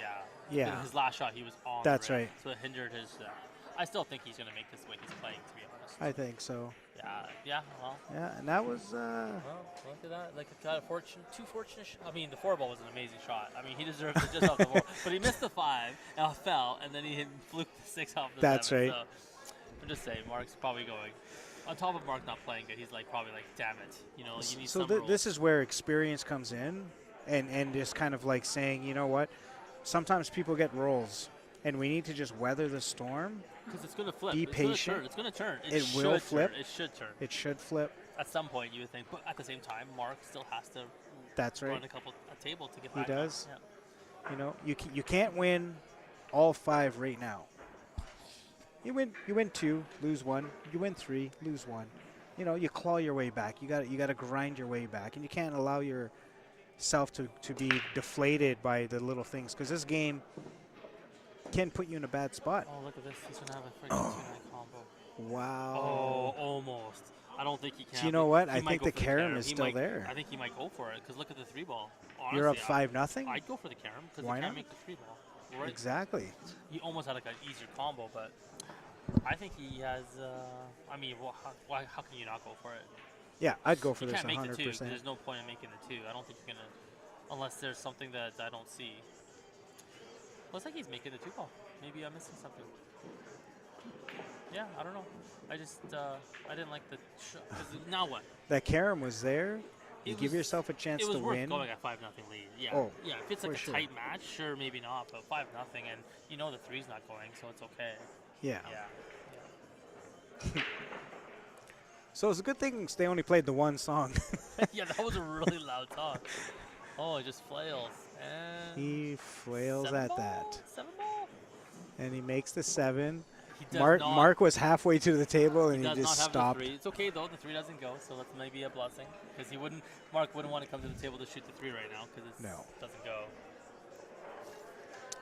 Speaker 1: yeah.
Speaker 2: His last shot, he was on
Speaker 1: That's
Speaker 2: the rail.
Speaker 1: right.
Speaker 2: So it hindered his... I still think he's going to make this way he's playing, to be honest.
Speaker 1: I think so.
Speaker 2: Yeah, well.
Speaker 1: Yeah, and that was...
Speaker 2: Well, look at that. Like, two fortunate I mean, the 4-ball was an amazing shot. I mean, he deserved it just off the 4. But he missed the 5, and fell, and then he fluked the 6 off the 7.
Speaker 1: That's right.
Speaker 2: So I'm just saying, Mark's probably going, On top of Mark not playing good, he's like probably like, damn it, you know, you need
Speaker 1: So
Speaker 2: some rules.
Speaker 1: this is where experience comes in, and just kind of like saying, you know what, sometimes people get rolls, and we need to just weather the storm.
Speaker 2: Because it's going to flip.
Speaker 1: Be
Speaker 2: It's
Speaker 1: patient.
Speaker 2: It's going to turn.
Speaker 1: It will flip.
Speaker 2: It should turn.
Speaker 1: It should flip.
Speaker 2: At some point, you would think. But at the same time, Mark still has to
Speaker 1: That's right.
Speaker 2: run a table to get back.
Speaker 1: He does.
Speaker 2: Yeah.
Speaker 1: You know, you can't win all 5 right now. You win 2, lose 1. You win 3, lose 1. You know, you claw your way back. You got to grind your way back, and you can't allow yourself to be deflated by the little things, because this game can put you in a bad spot.
Speaker 2: Oh, look at this. He's going to have a freaking 2-9 combo.
Speaker 1: Wow.
Speaker 2: Oh, almost. I don't think he can.
Speaker 1: So you know what? I think the carom is still there.
Speaker 2: I think he might go for it, because look at the 3-ball. Honestly,
Speaker 1: you're up 5-0?
Speaker 2: I'd go for the carom, because you can't make the 3-ball. Right?
Speaker 1: Exactly.
Speaker 2: He almost had like an easier combo, but I think he has. I mean, how can you not go for it?
Speaker 1: Yeah, I'd go for
Speaker 2: you
Speaker 1: this
Speaker 2: can't
Speaker 1: 100%.
Speaker 2: make the 2. There's no point in making the 2. I don't think you're gonna, unless there's something that I don't see. Looks like he's making the 2-ball. Maybe I'm missing something. Yeah, I don't know. I just I didn't like the. Now what?
Speaker 1: That carom was there. You give yourself a chance to win.
Speaker 2: It was worth going at 5-0 lead. Yeah.
Speaker 1: Oh,
Speaker 2: yeah. If it's like a
Speaker 1: sure.
Speaker 2: tight match, sure, maybe not. But 5-0, and you know the 3's not going, so it's okay.
Speaker 1: Yeah.
Speaker 2: Yeah.
Speaker 1: So it's a good thing they only played the one song.
Speaker 2: Yeah, that was a really loud song. Oh, it just flails. And
Speaker 1: he flails at that.
Speaker 2: 7-ball.
Speaker 1: And he makes the 7.
Speaker 2: Mark
Speaker 1: was halfway to the table and he just stopped.
Speaker 2: The 3. It's okay though, the 3 doesn't go, so that's maybe a blessing. Because Mark wouldn't want to come to the table to shoot the 3 right now because it doesn't go.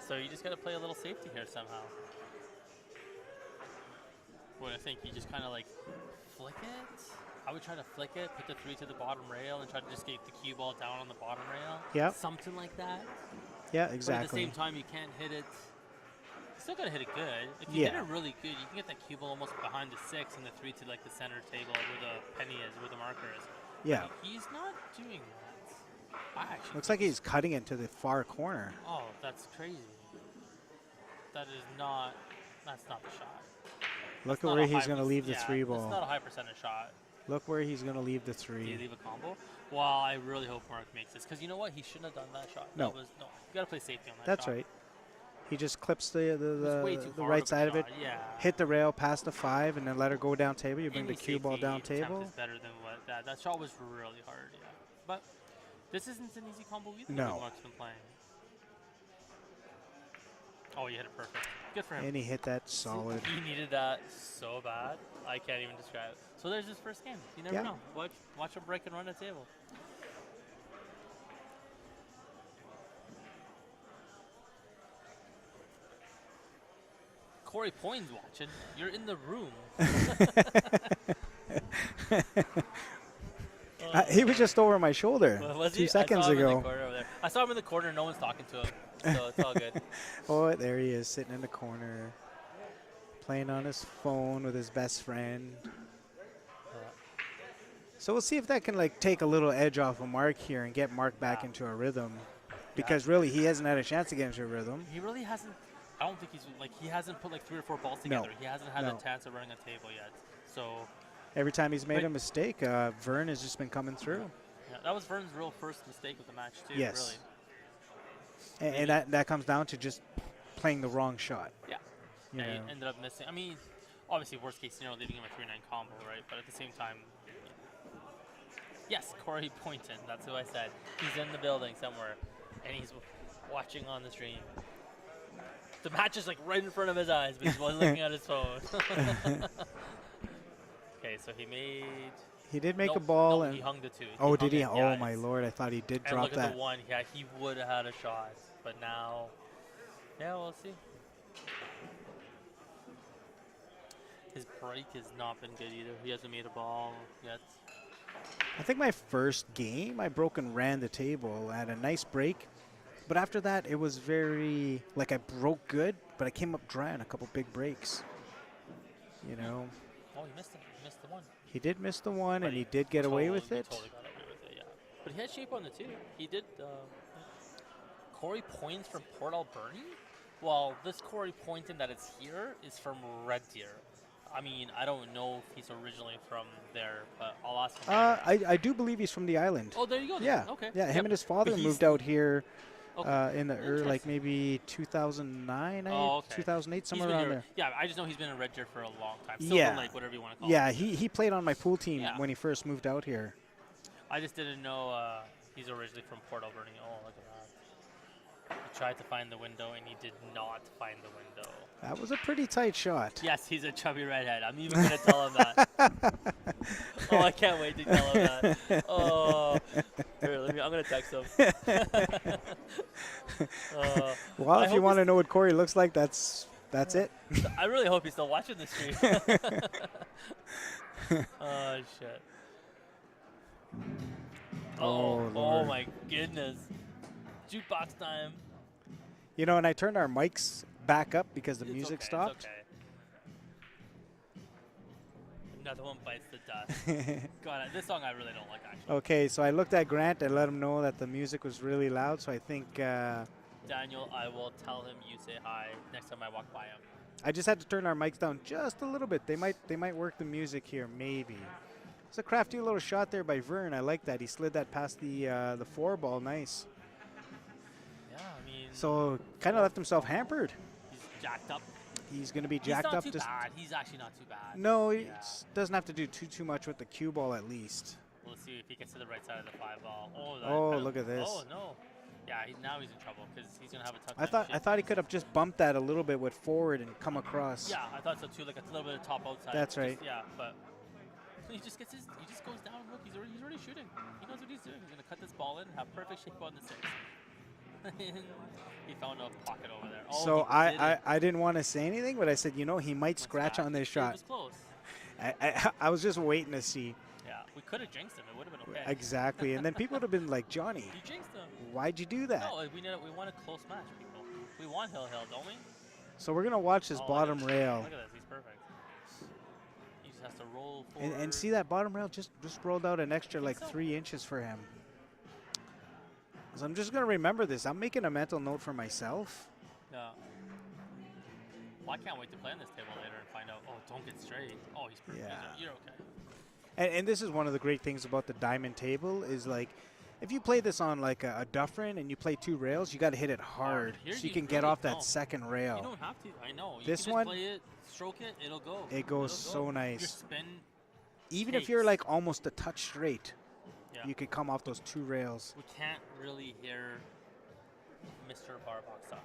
Speaker 2: So you just got to play a little safety here somehow. What I think you just kind of like flick it. I would try to flick it, put the 3 to the bottom rail, and try to just get the cue ball down on the bottom rail.
Speaker 1: Yeah.
Speaker 2: Something like that.
Speaker 1: Yeah, exactly.
Speaker 2: But at the same time, you can't hit it. You still gotta hit it good. If you hit it really good, you can get that cue ball almost behind the 6 and the 3 to like the center table where the penny is, where the marker is.
Speaker 1: Yeah.
Speaker 2: But he's not doing that.
Speaker 1: Looks like he's cutting it to the far corner.
Speaker 2: Oh, that's crazy. That is not. That's not the shot.
Speaker 1: Look at where he's going to leave the 3 ball.
Speaker 2: It's not a high percentage shot.
Speaker 1: Look where he's going to leave the 3.
Speaker 2: Did he leave a combo? Well, I really hope Mark makes this, because you know what? He shouldn't have done that shot.
Speaker 1: No.
Speaker 2: You got to play safety on that
Speaker 1: That's
Speaker 2: shot.
Speaker 1: right. He just clips the right
Speaker 2: of
Speaker 1: side of it,
Speaker 2: yeah.
Speaker 1: hit the rail past the 5, and then let her go down table. You bring the cue ball down table.
Speaker 2: Is better than what that shot was really hard, yeah. But this isn't an easy combo either.
Speaker 1: No.
Speaker 2: Mark's been playing. Oh, you hit it perfect. Good for him.
Speaker 1: And he hit that solid.
Speaker 2: He needed that so bad. I can't even describe it. So there's his first game. You never know. Watch him break and run a table. Corey Poyne's watching. You're in the room.
Speaker 1: He was just over my shoulder 2 seconds ago.
Speaker 2: I saw him in the corner. No one's talking to him, so it's all good.
Speaker 1: Oh, there he is, sitting in the corner, playing on his phone with his best friend. So we'll see if that can like take a little edge off of Mark here and get Mark back into a rhythm, because really he hasn't had a chance to get into a rhythm.
Speaker 2: He really hasn't. I don't think he hasn't put like 3 or 4 balls together. He hasn't had a chance of running a table yet. So
Speaker 1: every time he's made a mistake, Vern has just been coming through.
Speaker 2: Yeah, that was Vern's real first mistake with the match too.
Speaker 1: Yes.
Speaker 2: Really.
Speaker 1: And that comes down to just playing the wrong shot.
Speaker 2: Yeah. He ended up missing. I mean, obviously worst case scenario, leaving him a 3-9 combo, right? But at the same time, yes, Corey Poynton. That's who I said. He's in the building somewhere, and he's watching on the stream. The match is like right in front of his eyes, but he wasn't looking at his phone. Okay, so he made.
Speaker 1: He did make a ball, and
Speaker 2: he hung the 2.
Speaker 1: Oh, did he? Oh my lord! I thought he did drop
Speaker 2: look
Speaker 1: that.
Speaker 2: At the 1. Yeah, he would have had a shot, but now, yeah, we'll see. His break has not been good either. He hasn't made a ball yet.
Speaker 1: I think my first game, I broke and ran the table. I had a nice break. But after that, it was very, like I broke good, but I came up dry on a couple big breaks. You know.
Speaker 2: Oh, he missed it. He missed the 1.
Speaker 1: He did miss the 1, and he did get away with it.
Speaker 2: Totally got away with it, yeah. But he had shape on the 2. He did. Corey Poyne's from Port Alberni? Well, this Corey Poynton that is here is from Red Deer. I mean, I don't know if he's originally from there, but I'll ask him.
Speaker 1: I do believe he's from the island.
Speaker 2: Oh, there you go.
Speaker 1: Yeah.
Speaker 2: Okay.
Speaker 1: Yeah, him and his father
Speaker 2: But
Speaker 1: moved out here
Speaker 2: okay.
Speaker 1: in the early, like maybe 2009, 2008, somewhere around there.
Speaker 2: Yeah, I just know he's been in Red Deer for a long time. Silver
Speaker 1: Yeah.
Speaker 2: Lake, whatever you want to call it.
Speaker 1: Yeah, he played on my pool team when he first moved out here.
Speaker 2: I just didn't know he's originally from Port Alberni. Oh, look at that. He tried to find the window, and he did not find the window.
Speaker 1: That was a pretty tight shot.
Speaker 2: Yes, he's a chubby redhead. I'm even going to tell him that. Oh, I can't wait to tell him that. Oh, here, I'm going to text him.
Speaker 1: Well, if you want to know what Corey looks like, that's it.
Speaker 2: I really hope he's still watching this stream. Oh, shit. Oh my goodness. Jukebox time.
Speaker 1: You know, and I turned our mics back up because the music stopped.
Speaker 2: It's okay. Another one bites the dust. God, this song I really don't like, actually.
Speaker 1: Okay, so I looked at Grant and let him know that the music was really loud, so I think...
Speaker 2: Daniel, I will tell him you say hi next time I walk by him.
Speaker 1: I just had to turn our mics down just a little bit. They might work the music here, maybe. It's a crafty little shot there by Vern. I like that. He slid that past the 4 ball. Nice.
Speaker 2: Yeah, I mean...
Speaker 1: So kind of left himself hampered.
Speaker 2: He's jacked up.
Speaker 1: He's going to be jacked up.
Speaker 2: He's not too bad. He's actually not too bad.
Speaker 1: No, he doesn't have to do too much with the cue ball at least.
Speaker 2: We'll see if he gets to the right side of the 5 ball.
Speaker 1: Oh, look at this.
Speaker 2: Oh, no. Yeah, now he's in trouble because he's going to have a tough time.
Speaker 1: I thought he could have just bumped that a little bit with forward and come across.
Speaker 2: Yeah, I thought so too. Like a little bit of top outside.
Speaker 1: That's right.
Speaker 2: Yeah, but he just goes down. Look, he's already shooting. He knows what he's doing. He's going to cut this ball in and have perfect shape on the 6. He found a pocket over there. Oh,
Speaker 1: so I didn't want to say anything, but I said, you know, he might scratch on this shot.
Speaker 2: It was
Speaker 1: close. I was just waiting to see.
Speaker 2: Yeah, we could have jinxed him. It would have been okay.
Speaker 1: Exactly, and then people would have been like, Johnny,
Speaker 2: you jinxed him.
Speaker 1: Why'd you do that?
Speaker 2: No, we want a close match, people. We want Hill, don't we?
Speaker 1: So we're gonna watch this bottom rail.
Speaker 2: Look at this. He's perfect. He just has to roll forward.
Speaker 1: And see that bottom rail just rolled out an extra like 3 inches for him. So I'm just gonna remember this. I'm making a mental note for myself.
Speaker 2: Yeah. Well, I can't wait to play on this table later and find out. Oh, don't get straight. Oh, he's perfect.
Speaker 1: Yeah.
Speaker 2: You're okay.
Speaker 1: And this is one of the great things about the diamond table is like, if you play this on like a Dufferin and you play 2 rails, you got to hit it hard so you can get off that second rail.
Speaker 2: You don't have to. I know.
Speaker 1: This
Speaker 2: you
Speaker 1: one,
Speaker 2: just play it, stroke it, it'll go.
Speaker 1: It goes so nice.
Speaker 2: Your spin
Speaker 1: even if you're like almost a touch straight, you could come off those 2 rails.
Speaker 2: We can't really hear Mr. Barbox up.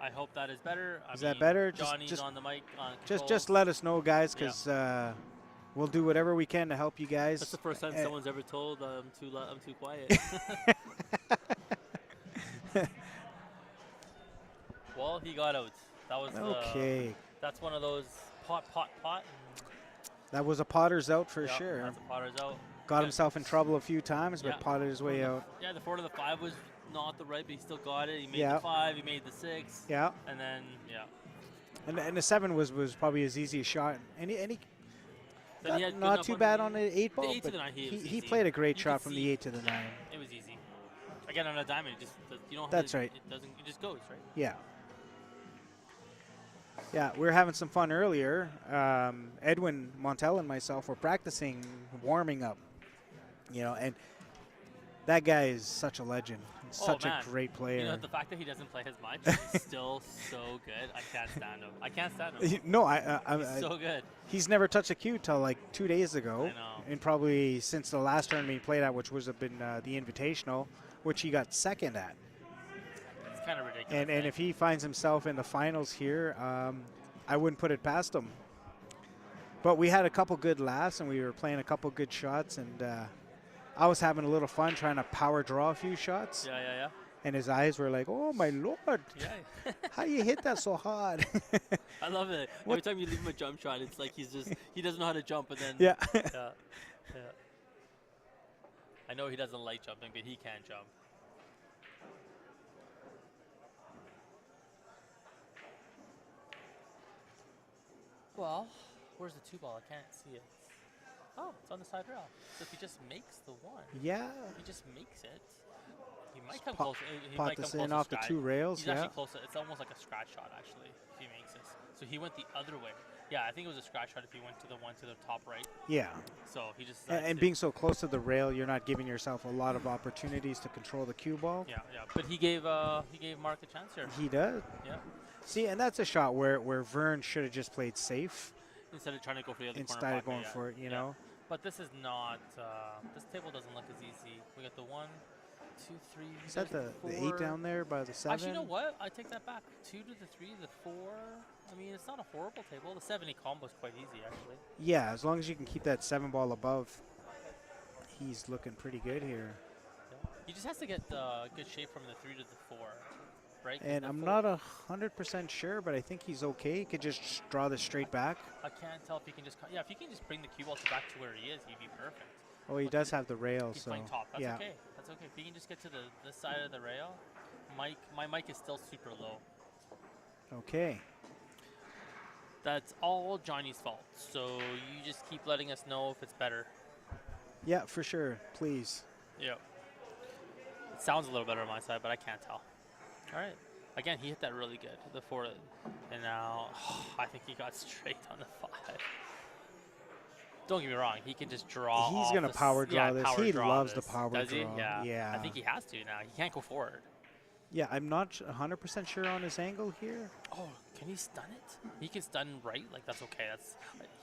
Speaker 2: I hope that is better.
Speaker 1: Is that better?
Speaker 2: Johnny's on the mic.
Speaker 1: Just let us know, guys, because we'll do whatever we can to help you guys.
Speaker 2: That's the first time someone's ever told I'm too quiet. Well, he got out. That was
Speaker 1: okay.
Speaker 2: That's one of those pot.
Speaker 1: That was a potter's out for sure.
Speaker 2: That's a potter's out.
Speaker 1: Got himself in trouble a few times, but potted his way out.
Speaker 2: Yeah, the 4 to the 5 was not the right, but he still got it. He made the 5, he made the 6.
Speaker 1: Yeah.
Speaker 2: And then
Speaker 1: And the 7 was probably his easiest shot. He not too bad on the 8 ball.
Speaker 2: The 8 to the 9,
Speaker 1: he played a great shot from the 8 to the 9.
Speaker 2: It was easy. Again, on a diamond, you don't.
Speaker 1: That's right.
Speaker 2: It just goes right.
Speaker 1: Yeah. Yeah, we were having some fun earlier. Edwin Montel and myself were practicing warming up. You know, and that guy is such a legend. Such a great player.
Speaker 2: You know, the fact that he doesn't play as much is still so good. I can't stand him.
Speaker 1: No,
Speaker 2: he's so good.
Speaker 1: He's never touched a cue till like 2 days ago.
Speaker 2: I know.
Speaker 1: And probably since the last tournament he played at, which would have been the Invitational, which he got second at.
Speaker 2: It's kind of ridiculous.
Speaker 1: And if he finds himself in the finals here, I wouldn't put it past him. But we had a couple good laughs, and we were playing a couple good shots, and I was having a little fun trying to power draw a few shots.
Speaker 2: Yeah.
Speaker 1: And his eyes were like, oh, my Lord.
Speaker 2: Yeah.
Speaker 1: How you hit that so hard?
Speaker 2: I love it. Every time you leave him a jump shot, it's like he doesn't know how to jump, and then
Speaker 1: yeah.
Speaker 2: I know he doesn't like jumping, but he can jump. Well, where's the 2 ball? I can't see it. Oh, it's on the side rail. So if he just makes the 1.
Speaker 1: Yeah.
Speaker 2: If he just makes it, he might come close. He
Speaker 1: pot
Speaker 2: might come
Speaker 1: this
Speaker 2: close
Speaker 1: in
Speaker 2: to
Speaker 1: off the
Speaker 2: scratch.
Speaker 1: 2 rails.
Speaker 2: He's actually close. It's almost like a scratch shot, actually, if he makes this. So he went the other way. Yeah, I think it was a scratch shot if he went to the one to the top right.
Speaker 1: Yeah.
Speaker 2: So he just
Speaker 1: And being so close to the rail, you're not giving yourself a lot of opportunities to control the cue ball.
Speaker 2: Yeah, yeah. But he gave Mark a chance here.
Speaker 1: He does.
Speaker 2: Yeah.
Speaker 1: See, and that's a shot where Vern should have just played safe
Speaker 2: Instead of trying to go for the other corner
Speaker 1: instead of
Speaker 2: pocket,
Speaker 1: going for it, you know.
Speaker 2: But this is not. This table doesn't look as easy. We got the 1, 2, 3.
Speaker 1: Is that the 8 down there by the 7?
Speaker 2: Actually, you know what? I take that back. 2 to the 3, the 4. I mean, it's not a horrible table. The 7 combo is quite easy, actually.
Speaker 1: Yeah, as long as you can keep that 7 ball above, he's looking pretty good here.
Speaker 2: Yeah. He just has to get good shape from the 3 to the 4, right?
Speaker 1: And I'm not 100% sure, but I think he's okay. He could just draw this straight back.
Speaker 2: I can't tell if he can just. Yeah, if he can just bring the cue ball back to where he is, he'd be perfect.
Speaker 1: Oh, he does have the rail,
Speaker 2: He's
Speaker 1: so
Speaker 2: playing top. That's
Speaker 1: yeah.
Speaker 2: okay. That's okay. If he can just get to this side of the rail, my mic is still super low.
Speaker 1: Okay.
Speaker 2: That's all Johnny's fault. So you just keep letting us know if it's better.
Speaker 1: Yeah, for sure. Please.
Speaker 2: Yeah. It sounds a little better on my side, but I can't tell. All right. Again, he hit that really good, the 4. And now, I think he got straight on the 5. Don't get me wrong. He can just draw.
Speaker 1: He's going to power draw this. He loves the power draw.
Speaker 2: Does he? Yeah.
Speaker 1: Yeah.
Speaker 2: I think he has to now. He can't go forward.
Speaker 1: Yeah, I'm not 100% sure on his angle here.
Speaker 2: Oh, can he stun it? He can stun right. Like, that's okay.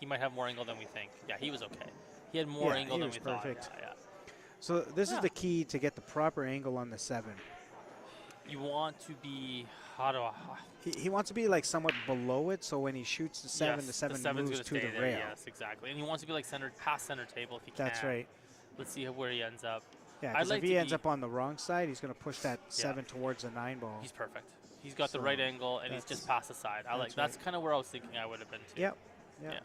Speaker 2: He might have more angle than we think. Yeah, he was okay. He had more angle than we thought.
Speaker 1: Perfect.
Speaker 2: Yeah.
Speaker 1: So this is the key to get the proper angle on the 7.
Speaker 2: You want to be,
Speaker 1: He wants to be like somewhat below it, so when he shoots the 7, the 7 moves to the rail.
Speaker 2: Yes, exactly. And he wants to be like past center table if he can.
Speaker 1: That's right.
Speaker 2: Let's see where he ends up.
Speaker 1: Yeah, because if he ends up on the wrong side, he's going to push that 7 towards the 9 ball.
Speaker 2: He's perfect. He's got the right angle, and he's just past the side. That's kind of where I was thinking I would have been too.
Speaker 1: Yep.
Speaker 2: Yeah.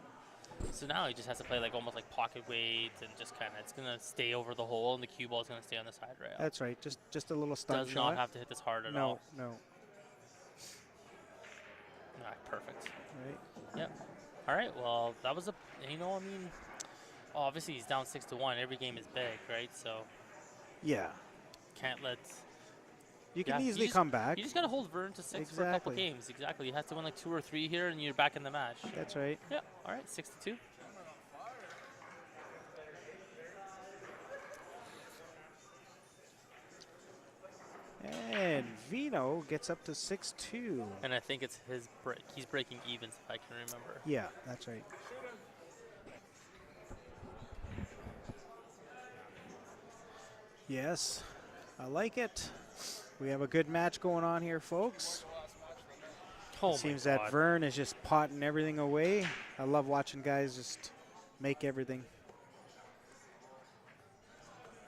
Speaker 2: So now he just has to play like almost like pocket weight and just kind of it's going to stay over the hole, and the cue ball is going to stay on the side rail.
Speaker 1: That's right. Just a little stun shot.
Speaker 2: Does not have to hit this hard at all.
Speaker 1: No.
Speaker 2: Perfect.
Speaker 1: Right.
Speaker 2: Yep. All right. Well, that was obviously he's down 6-1. Every game is big, right? So.
Speaker 1: Yeah.
Speaker 2: Can't let.
Speaker 1: You can easily come back.
Speaker 2: You just got to hold Vern to 6 for a couple games. Exactly. You have to win like 2 or 3 here, and you're back in the match.
Speaker 1: That's right.
Speaker 2: Yeah. All right. 6-2.
Speaker 1: And Vino gets up to 6-2.
Speaker 2: And I think it's his break. He's breaking evens, if I can remember.
Speaker 1: Yeah, that's right. Yes, I like it. We have a good match going on here, folks. It seems that Vern is just potting everything away. I love watching guys just make everything.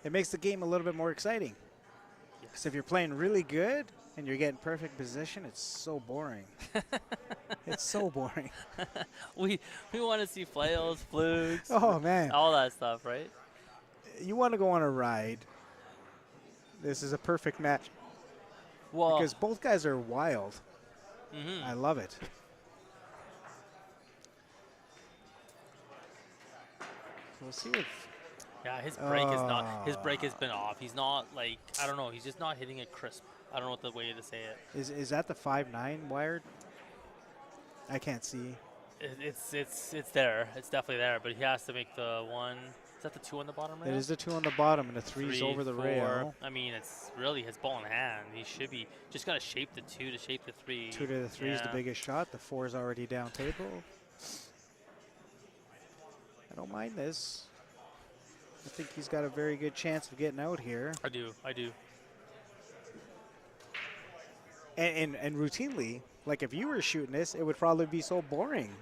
Speaker 1: It makes the game a little bit more exciting. Because if you're playing really good and you're getting perfect position, it's so boring. It's so boring.
Speaker 2: We want to see flails, flukes.
Speaker 1: Oh, man.
Speaker 2: All that stuff, right?
Speaker 1: You want to go on a ride. This is a perfect match.
Speaker 2: Well,
Speaker 1: because both guys are wild. I love it. We'll see if.
Speaker 2: Yeah, his break is not. His break has been off. He's not like I don't know. He's just not hitting it crisp. I don't know what the way to say it.
Speaker 1: Is that the 5-9 wired? I can't see.
Speaker 2: It's there. It's definitely there. But he has to make the 1. Is that the 2 on the bottom rail?
Speaker 1: It is the 2 on the bottom, and the 3's over the
Speaker 2: 4.
Speaker 1: rail.
Speaker 2: I mean, it's really his ball in hand. He should be just got to shape the 2 to shape the 3.
Speaker 1: 2 to the 3 is the biggest shot. The 4 is already down table. I don't mind this. I think he's got a very good chance of getting out here.
Speaker 2: I do.
Speaker 1: And routinely, like if you were shooting this, it would probably be so boring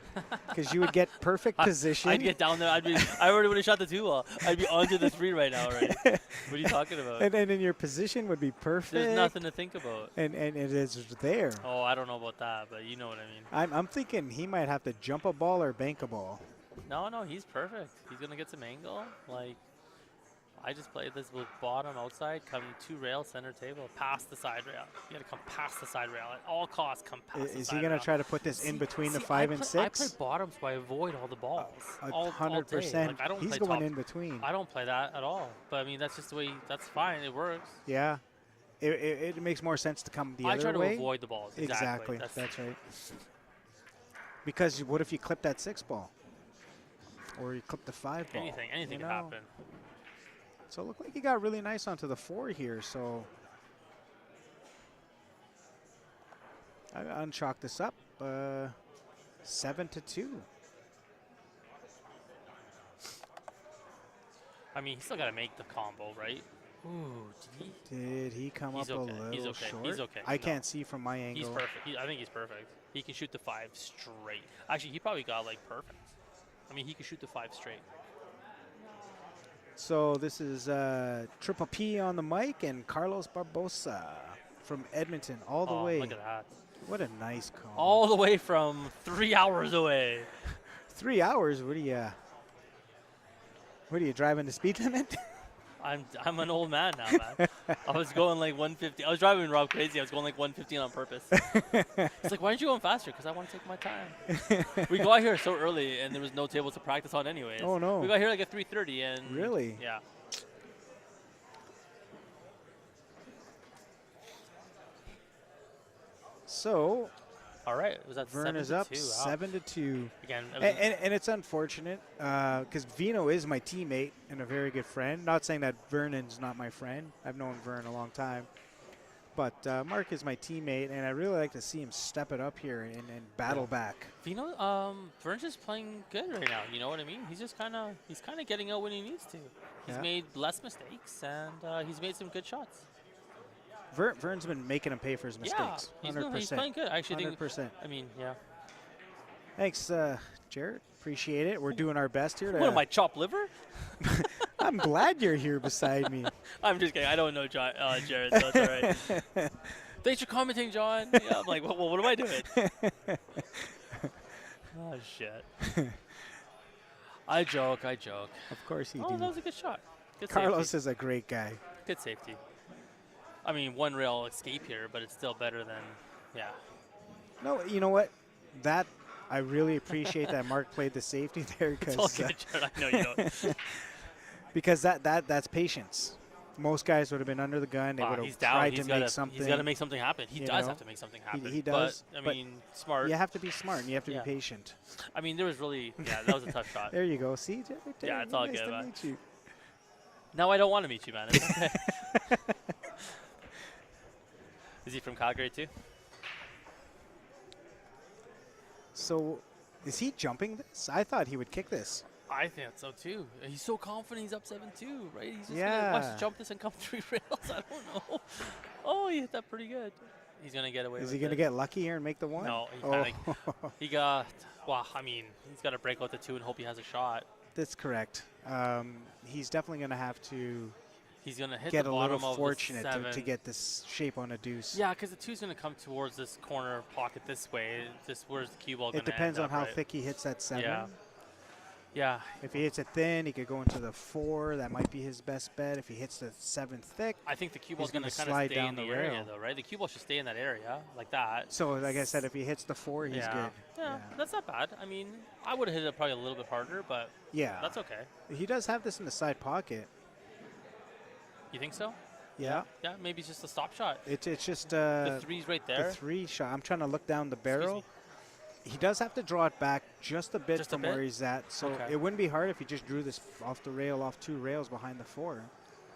Speaker 1: because you would get perfect position.
Speaker 2: I'd get down there. I already would have shot the 2 ball. I'd be onto the 3 right now, right? What are you talking about?
Speaker 1: And then your position would be perfect.
Speaker 2: There's nothing to think about.
Speaker 1: And it is there.
Speaker 2: Oh, I don't know about that, but you know what I mean.
Speaker 1: I'm thinking he might have to jump a ball or bank a ball.
Speaker 2: No, he's perfect. He's gonna get some angle. Like I just played this with bottom outside, come 2 rail center table, past the side rail. You gotta come past the side rail at all costs. Come past the side rail.
Speaker 1: Is he gonna try to put this in between the 5 and 6?
Speaker 2: I play bottom so I avoid all the balls.
Speaker 1: 100%.
Speaker 2: Like, I don't
Speaker 1: he's
Speaker 2: play
Speaker 1: going
Speaker 2: top.
Speaker 1: in between.
Speaker 2: I don't play that at all. But I mean, that's just the way. That's fine. It works.
Speaker 1: Yeah. It makes more sense to come the other way.
Speaker 2: I try to avoid the balls.
Speaker 1: Exactly. That's right. Because what if you clip that 6 ball? Or you clip the 5 ball?
Speaker 2: Anything can happen.
Speaker 1: So it looked like he got really nice onto the 4 here. So I unchalk this up 7-2.
Speaker 2: I mean, he's still got to make the combo, right? Ooh,
Speaker 1: did he come up a little short?
Speaker 2: He's okay.
Speaker 1: I can't see from my angle.
Speaker 2: He's perfect. I think he's perfect. He can shoot the 5 straight. Actually, he probably got like perfect. I mean, he can shoot the 5 straight.
Speaker 1: So this is Triple P on the mic and Carlos Barbosa from Edmonton all the way.
Speaker 2: Look at that.
Speaker 1: What a nice call.
Speaker 2: All the way from 3 hours away.
Speaker 1: 3 hours? What are you driving the speed limit?
Speaker 2: I'm an old man now, man. I was going like 150. I was driving Rob crazy. I was going like 115 on purpose. It's like, why aren't you going faster? Because I want to take my time. We got here so early, and there was no table to practice on anyways.
Speaker 1: Oh, no.
Speaker 2: We got here like at 3:30, and
Speaker 1: really?
Speaker 2: Yeah.
Speaker 1: So,
Speaker 2: all right, was that
Speaker 1: Vern is up 7-2.
Speaker 2: Again,
Speaker 1: and it's unfortunate because Vino is my teammate and a very good friend. Not saying that Vernon's not my friend. I've known Vern a long time. But Mark is my teammate, and I really like to see him step it up here and battle back.
Speaker 2: Vino, Vern's just playing good right now. You know what I mean? He's just kind of getting out when he needs to. He's made less mistakes, and he's made some good shots.
Speaker 1: Vern's been making him pay for his mistakes.
Speaker 2: Yeah, he's playing good. I actually
Speaker 1: 100%.
Speaker 2: think. I mean, yeah.
Speaker 1: Thanks, Jared. Appreciate it. We're doing our best here.
Speaker 2: What am I, chopped liver?
Speaker 1: I'm glad you're here beside me.
Speaker 2: I'm just kidding. I don't know Jared, so it's all right. Thanks for commenting, John. Yeah, I'm like, well, what am I doing? Oh, shit. I joke.
Speaker 1: Of course he
Speaker 2: did.
Speaker 1: do.
Speaker 2: That was a good shot. Good
Speaker 1: Carlos
Speaker 2: safety.
Speaker 1: is a great guy.
Speaker 2: Good safety. I mean, one rail escape here, but it's still better than, yeah.
Speaker 1: No, you know what? That I really appreciate that Mark played the safety there because
Speaker 2: it's all good, Jared. I know you don't.
Speaker 1: Because that's patience. Most guys would have been under the gun. They would have tried to make something.
Speaker 2: He's got to make something happen. He does have to make something happen.
Speaker 1: He does.
Speaker 2: But, I mean, smart.
Speaker 1: You have to be smart and you have to be patient.
Speaker 2: I mean, there was really, that was a tough shot.
Speaker 1: There you go. See,
Speaker 2: yeah, it's all
Speaker 1: nice
Speaker 2: good,
Speaker 1: to
Speaker 2: man.
Speaker 1: meet you.
Speaker 2: No, I don't want to meet you, man. It's okay. Is he from Calgary too?
Speaker 1: So, is he jumping this? I thought he would kick this.
Speaker 2: I think so too. He's so confident. He's up 7-2, right? He's just gonna watch jump this and come 3 rails. I don't know. Oh, he hit that pretty good. He's gonna get away.
Speaker 1: Is he gonna get lucky here and make the 1?
Speaker 2: No, he got. Well, I mean, he's got to break out the 2 and hope he has a shot.
Speaker 1: That's correct. He's definitely gonna have to.
Speaker 2: He's going to hit
Speaker 1: get
Speaker 2: the
Speaker 1: a
Speaker 2: bottom
Speaker 1: little
Speaker 2: of
Speaker 1: fortunate
Speaker 2: the 7.
Speaker 1: to get this shape on a deuce.
Speaker 2: Yeah, because the 2's going to come towards this corner pocket this way. This where's the cue ball going to end?
Speaker 1: It depends on how thick he hits that 7.
Speaker 2: Yeah.
Speaker 1: If he hits it thin, he could go into the 4. That might be his best bet. If he hits the 7 thick,
Speaker 2: I think the cue ball's going to kind of stay in the area, though, right? The cue ball should stay in that area like that.
Speaker 1: So, like I said, if he hits the 4, he's good.
Speaker 2: Yeah, that's not bad. I mean, I would have hit it probably a little bit harder, but that's okay.
Speaker 1: He does have this in the side pocket.
Speaker 2: You think so?
Speaker 1: Yeah.
Speaker 2: Yeah, maybe it's just a stop shot.
Speaker 1: It's just
Speaker 2: the 3's right there.
Speaker 1: The 3 shot. I'm trying to look down the barrel. He does have to draw it back just a bit from where he's at. So it wouldn't be hard if he just drew this off the rail, off 2 rails behind the 4.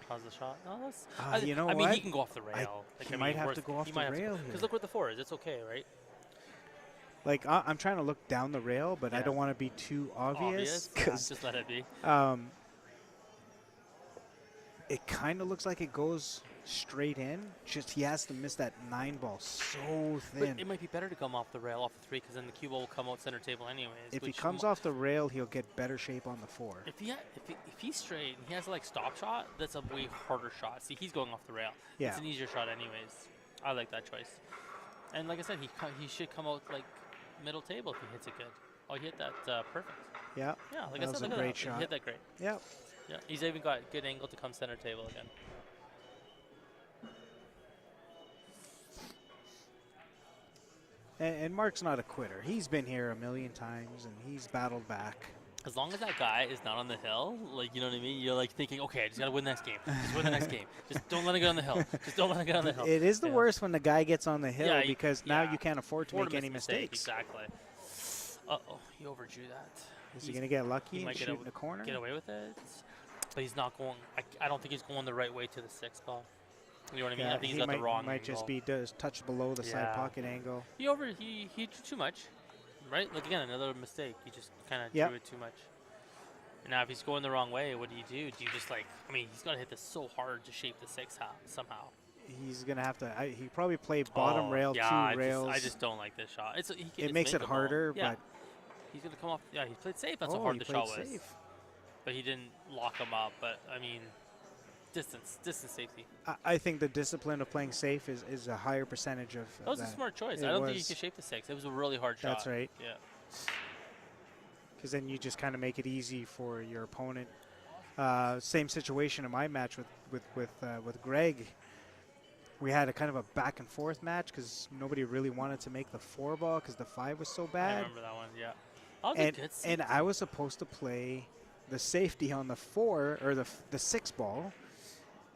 Speaker 2: How's the shot? No, that's.
Speaker 1: You know what?
Speaker 2: I mean, he can go off the rail.
Speaker 1: He might have to go off the rail here.
Speaker 2: Because look where the 4 is. It's okay, right?
Speaker 1: Like, I'm trying to look down the rail, but I don't want to be too obvious.
Speaker 2: Just let it be.
Speaker 1: It kind of looks like it goes straight in. Just he has to miss that 9 ball so thin.
Speaker 2: But it might be better to come off the rail off the 3 because then the cue ball will come out center table anyways.
Speaker 1: If he comes off the rail, he'll get better shape on the 4.
Speaker 2: If he's straight and he has like stop shot, that's a way harder shot. See, he's going off the rail.
Speaker 1: Yeah.
Speaker 2: It's an easier shot anyways. I like that choice. And like I said, he should come out like middle table if he hits it good. Oh, he hit that perfect.
Speaker 1: Yeah.
Speaker 2: Yeah, like
Speaker 1: that
Speaker 2: I said,
Speaker 1: was a great shot.
Speaker 2: He hit that great.
Speaker 1: Yep.
Speaker 2: Yeah, he's even got good angle to come center table again.
Speaker 1: And Mark's not a quitter. He's been here a million times, and he's battled back.
Speaker 2: As long as that guy is not on the hill, like, you know what I mean? You're like thinking, okay, I just got to win the next game. Just win the next game. Just don't let it get on the hill. Just don't let it get on the hill.
Speaker 1: It is the worst when the guy gets on the hill because now you can't afford to make any mistakes.
Speaker 2: Exactly. Uh-oh, he overdrew that.
Speaker 1: Is he going to get lucky and
Speaker 2: might
Speaker 1: shoot in the corner?
Speaker 2: get away with it, but he's not going. I don't think he's going the right way to the 6 ball. You know what I mean?
Speaker 1: Yeah,
Speaker 2: I think he's got the wrong
Speaker 1: might
Speaker 2: angle.
Speaker 1: just be touch below the side pocket angle.
Speaker 2: He drew too much, right? Like again, another mistake. He just kind of drew it too much. And now if he's going the wrong way, what do you do? Do you just like? I mean, he's got to hit this so hard to shape the 6 somehow.
Speaker 1: He's gonna have to. He probably played bottom rail, 2 rails.
Speaker 2: I just don't like this shot.
Speaker 1: It makes it harder, but
Speaker 2: he's gonna come off. Yeah, he played safe. That's how hard the shot was.
Speaker 1: Safe.
Speaker 2: But he didn't lock him up. But I mean, distance safety.
Speaker 1: I think the discipline of playing safe is a higher percentage of.
Speaker 2: That was a smart choice. I don't think he could shape the 6. It was a really hard shot.
Speaker 1: That's right.
Speaker 2: Yeah.
Speaker 1: Because then you just kind of make it easy for your opponent. Same situation in my match with Greg. We had a kind of a back and forth match because nobody really wanted to make the 4 ball because the 5 was so bad.
Speaker 2: I remember that one. Yeah. That was a good safety.
Speaker 1: And I was supposed to play the safety on the 4 or the 6 ball.